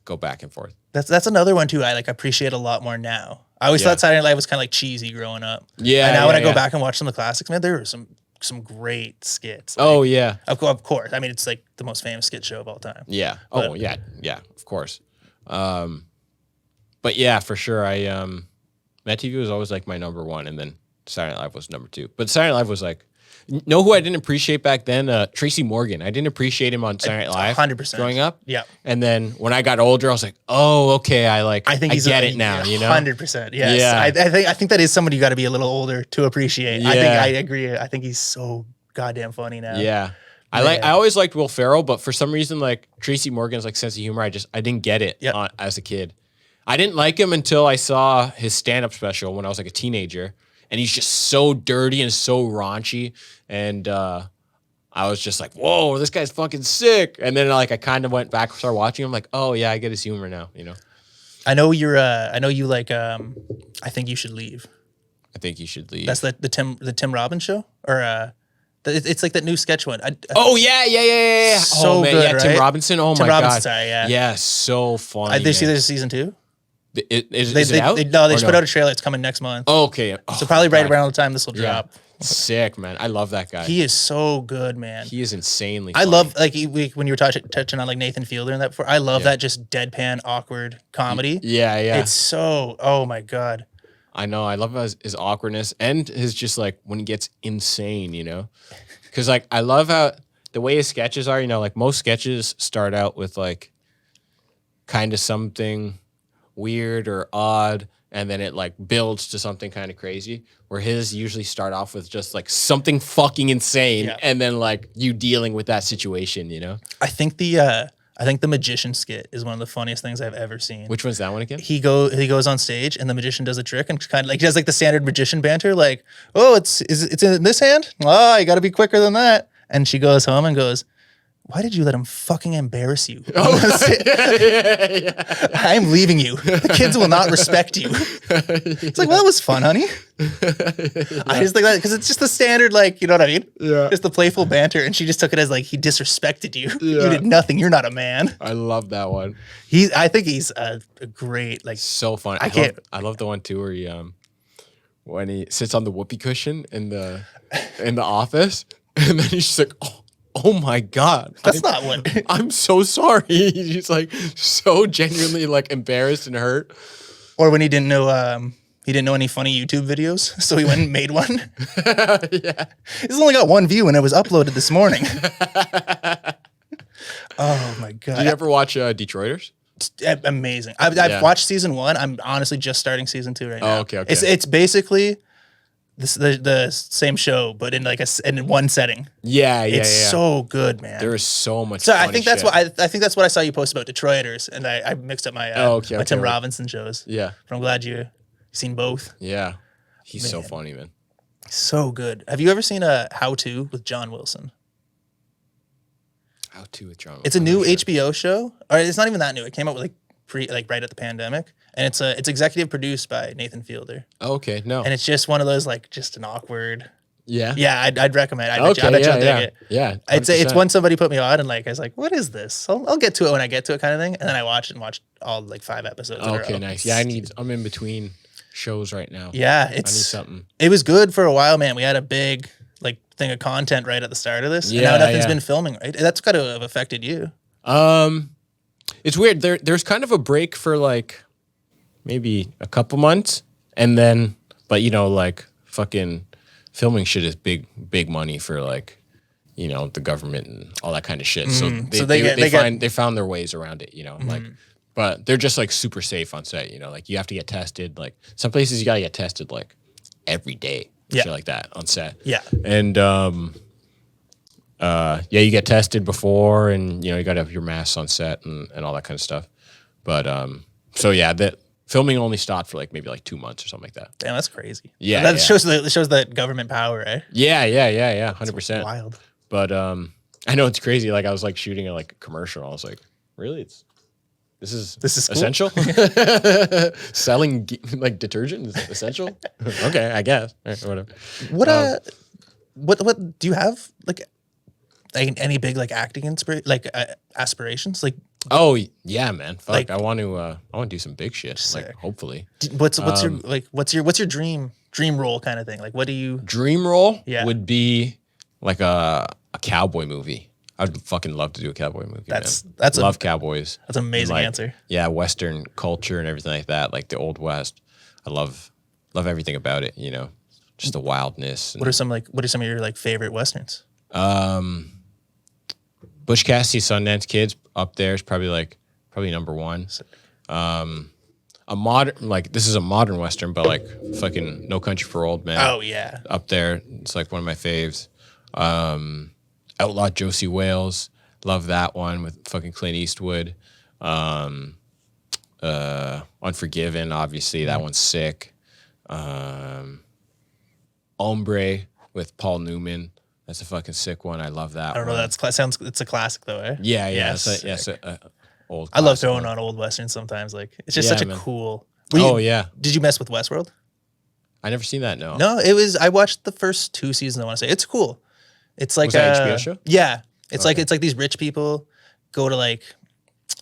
go back and forth. That's another one too. I like appreciate a lot more now. I always thought Saturday Night Live was kind of like cheesy growing up. Yeah. And now when I go back and watch some of the classics, man, there were some great skits. Like, of course. I mean, it's like the most famous skit show of all time. Yeah. Of course. But yeah, for sure. Mad TV was always like my number one, and then Saturday Night Live was number two. But Saturday Night Live was like, know who I didn't appreciate back then? Tracy Morgan. I didn't appreciate him on Saturday Night Live 100% growing up. Yeah. And then when I got older, I was like, oh, okay. I get it now. You know, 100%. Yes. Yeah. I think that is somebody you got to be a little older to appreciate. Yeah. I agree. I think he's so goddamn funny now. Yeah. I always liked Will Ferrell, but for some reason, like Tracy Morgan's like sense of humor, I didn't get it as a kid. I didn't like him until I saw his stand-up special when I was like a teenager, and he's just so dirty and so raunchy, and I was just like, whoa, this guy's fucking sick. And then like I kind of went back and started watching him, like, oh yeah, I get his humor now, you know. I know you like I Think You Should Leave. I Think You Should Leave. That's the Tim Robbins show, or it's like that new sketch one. Yeah. So man, good, yeah, right? Tim Robinson. Oh Tim my Robinson, god. sorry, yeah. Yeah, so funny. Did you see there's season 2? Is it out? They just put out a trailer. It's coming next month. Oh, okay. So probably right around the time this will drop. Sick, man. I love that guy. He is so good, man. He is insanely I funny. love, like, when you were touching on, like, Nathan Fielder and that before, I love that just deadpan, awkward comedy. Yeah. It's so, oh my God. I know. I love his awkwardness and his just, like, when he gets insane, you know? Because, like, I love how the way his sketches are, you know, like, most sketches start out with, like, kind of something weird or odd, and then it like builds to something kind of crazy, where his usually start off with just like something fucking insane, and then like you dealing with that situation, you know? I think the magician skit is one of the funniest things I've ever seen. Which one's that one again? He goes on stage and the magician does a trick and kind of like he does like the standard magician banter, like, oh, it's in this hand? Oh, you gotta be quicker than that. And she goes home and goes, why did you let him fucking embarrass you? I'm leaving you. The kids will not respect you. It's like, well, that was fun, honey. I just think that because it's just the standard, like, you know what I mean? Yeah. Just the playful banter. And she just took it as like, he disrespected you. Yeah. You did nothing. You're not a man. I love that one. I think he's a great, like, so fun. I love the one too where he when he sits on the whoopee cushion in the office, and then he's just like, oh my God. That's not what. I'm so sorry. He's like so genuinely like embarrassed and hurt. Or when he didn't know any funny YouTube videos, so he went and made one. Yeah. He's only got one view and it was uploaded this morning. Oh my God. Did you ever watch Detroiters? Amazing. I've watched season 1. I'm honestly just starting season 2 right now. Oh, okay. It's basically the same show, but in like in one setting. Yeah. It's so good, man. There is so much. So I funny think that's shit. what I think that's what I saw you post about Detroiters, and I mixed up my my Tim Robinson shows. Yeah. But I'm glad you've seen both. Yeah. He's so funny, man. So good. Have you ever seen a How To with John Wilson? How To with John Wilson. It's a new HBO show, or it's not even that new. It came out like right at the pandemic, and it's executive produced by Nathan Fielder. Oh, okay, no. And it's just one of those like just an awkward. Yeah. Yeah, I'd recommend. I bet you'll dig it. Yeah. It's one somebody put me on, and like I was like, what is this? I'll get to it when I get to it, kind of thing. And then I watched all like 5 episodes. in a Okay, row. nice. Yeah, I'm in between shows right now. Yeah, I need something. It was good for a while, man. We had a big like thing of content right at the start of this. And now nothing's been filming, right? That's got to have affected you. It's weird. There's kind of a break for like maybe a couple months, and then but like fucking filming shit is big money for like the government and all that kind of shit. So they found their ways around it. Like. But they're just like super safe on set, like you have to get tested. Like some places you gotta get tested like every day, shit like that on set. Yeah. And you get tested before, and you gotta have your masks on set and all that kind of stuff. But so yeah, that filming only stopped for like maybe like 2 months or something like that. Damn, that's crazy. Yeah, that shows that government power, right? Yeah, 100%. Wild. But I know it's crazy. Like I was like shooting a commercial. I was like, really? This is cool. essential. Selling like detergent is essential. Okay, I guess. Whatever. What do you have like any big like acting aspirations? Like oh yeah, man. Fuck. Like, I want to do some big shit. Sick. Like hopefully. What's your dream role kind of thing? Like what do you dream role? Yeah. Would be like a cowboy movie. I'd fucking love to do a cowboy movie. That's love cowboys. That's an amazing answer. Yeah, Western culture and everything like that, like the Old West. I love everything about it. Just the wildness. What are some of your like favorite westerns? Butch Cassidy, Sundance Kids up there is probably number one. A modern this is a modern western, but like fucking No Country for Old Men. Oh yeah, up there. It's like one of my faves. Outlaw Josie Wales, love that one with fucking Clint Eastwood. Unforgiven, obviously that one's sick. Hombre with Paul Newman, that's a fucking sick one. I love that. I don't know. It's a classic though, eh? Yeah. Yes. Old. I love throwing on old westerns sometimes. Like it's just such a cool. Yeah. Did you mess with Westworld? I never seen that. No. No, it was. I watched the first 2 seasons. I want to say it's cool. It's like was that HBO show? Yeah, it's like these rich people go to like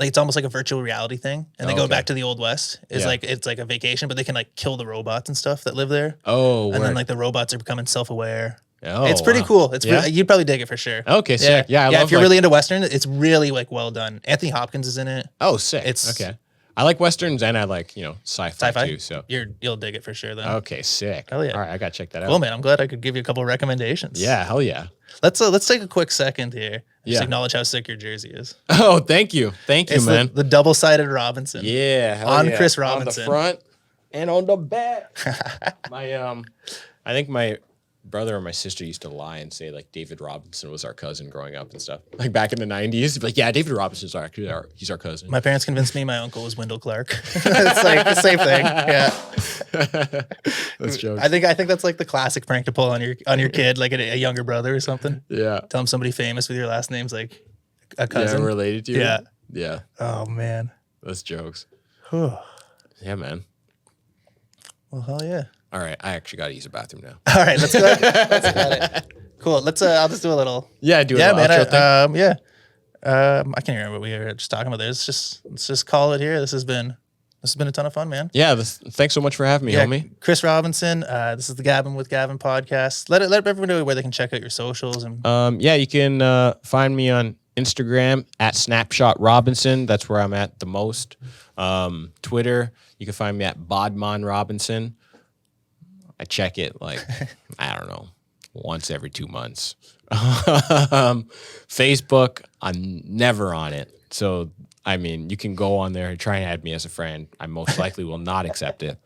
it's almost like a virtual reality thing, and they go back to the Old West. It's like a vacation, but they can like kill the robots and stuff that live there. Oh, and then like the robots are becoming self-aware. Oh, it's pretty cool. It's you'd probably dig it for sure. Okay, sick. Yeah, if you're really into Western, it's really like well done. Anthony Hopkins is in it. Oh, sick. It's okay. I like Westerns and I like, sci-fi too. So you'll dig it for sure then. Okay, sick. Hell yeah. All right, I gotta check that out. Well, man, I'm glad I could give you a couple of recommendations. Yeah, hell yeah. Let's take a quick second here. Just acknowledge how sick your jersey is. Oh, thank you. Thank you, man. The double-sided Robinson. Yeah, hell on yeah. Chris Robinson. On the front and on the back. I think my brother or my sister used to lie and say like David Robinson was our cousin growing up and stuff. Like back in the 90s, like yeah, David Robinson's actually he's our cousin. My parents convinced me my uncle was Wendell Clark. It's like the same thing. Yeah. That's jokes. I think that's like the classic prank to pull on your kid, like a younger brother or something. Yeah. Tell him somebody famous with your last name's like a cousin. Yeah, related to you. Yeah. Yeah. Oh man. That's jokes. Whew. Yeah, man. Well, hell yeah. All right, I actually got to use a bathroom now. All right, let's go. Let's get it. Cool. Let's. I'll just do a little. Yeah, do a little man. Outro thing. Yeah. I can't remember what we were just talking about. Let's just call it here. This has been a ton of fun, man. Yeah. Thanks so much for having me, homie. Chris Robinson. This is the Gabbin with Gavin podcast. Let everyone know where they can check out your socials and. Yeah, you can find me on Instagram at Snapshot Robinson. That's where I'm at the most. Twitter, you can find me at Bodmon Robinson. I check it like, I don't know, once every 2 months. Facebook, I'm never on it. So I mean, you can go on there and try and add me as a friend. I most likely will not accept it.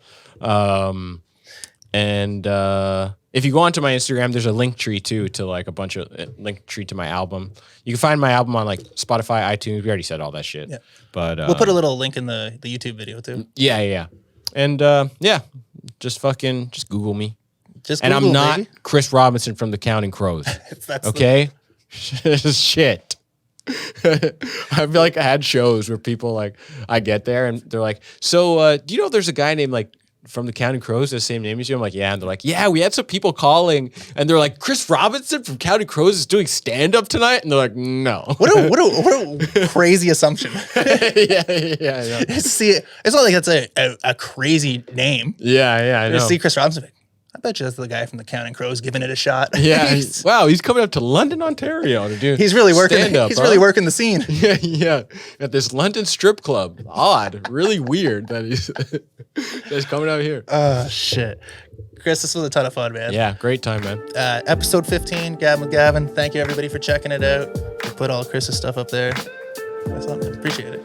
If you go onto my Instagram, there's a link tree too to like a bunch of link tree to my album. You can find my album on like Spotify, iTunes. We already said all that shit. Yeah. But we'll put a little link in the YouTube video too. Yeah. And just Google me. Google, I'm not baby. Chris Robinson from the Counting Crows. That's okay? Shit. I've like had shows where people like I get there and they're like, so do you know there's a guy named like from the Counting Crows, the same name as you? I'm like, yeah. And they're like, yeah, we had some people calling and they're like, Chris Robinson from Counting Crows is doing stand-up tonight? And they're like, no. What a crazy assumption. Yeah. See, it's not like that's a crazy name. Yeah, I know. You see Chris Robinson, like, I bet you that's the guy from the Counting Crows giving it a shot. Yeah. Wow, he's coming up to London, Ontario to do He's really working stand-up, really working the scene. Yeah. At this London strip club. Odd. Really weird that he's coming out here. Shit. Chris, this was a ton of fun, man. Yeah, great time, man. Episode 15, Gavin with Gavin. Thank you everybody for checking it out. We'll put all Chris's stuff up there. That's all, man. Appreciate it.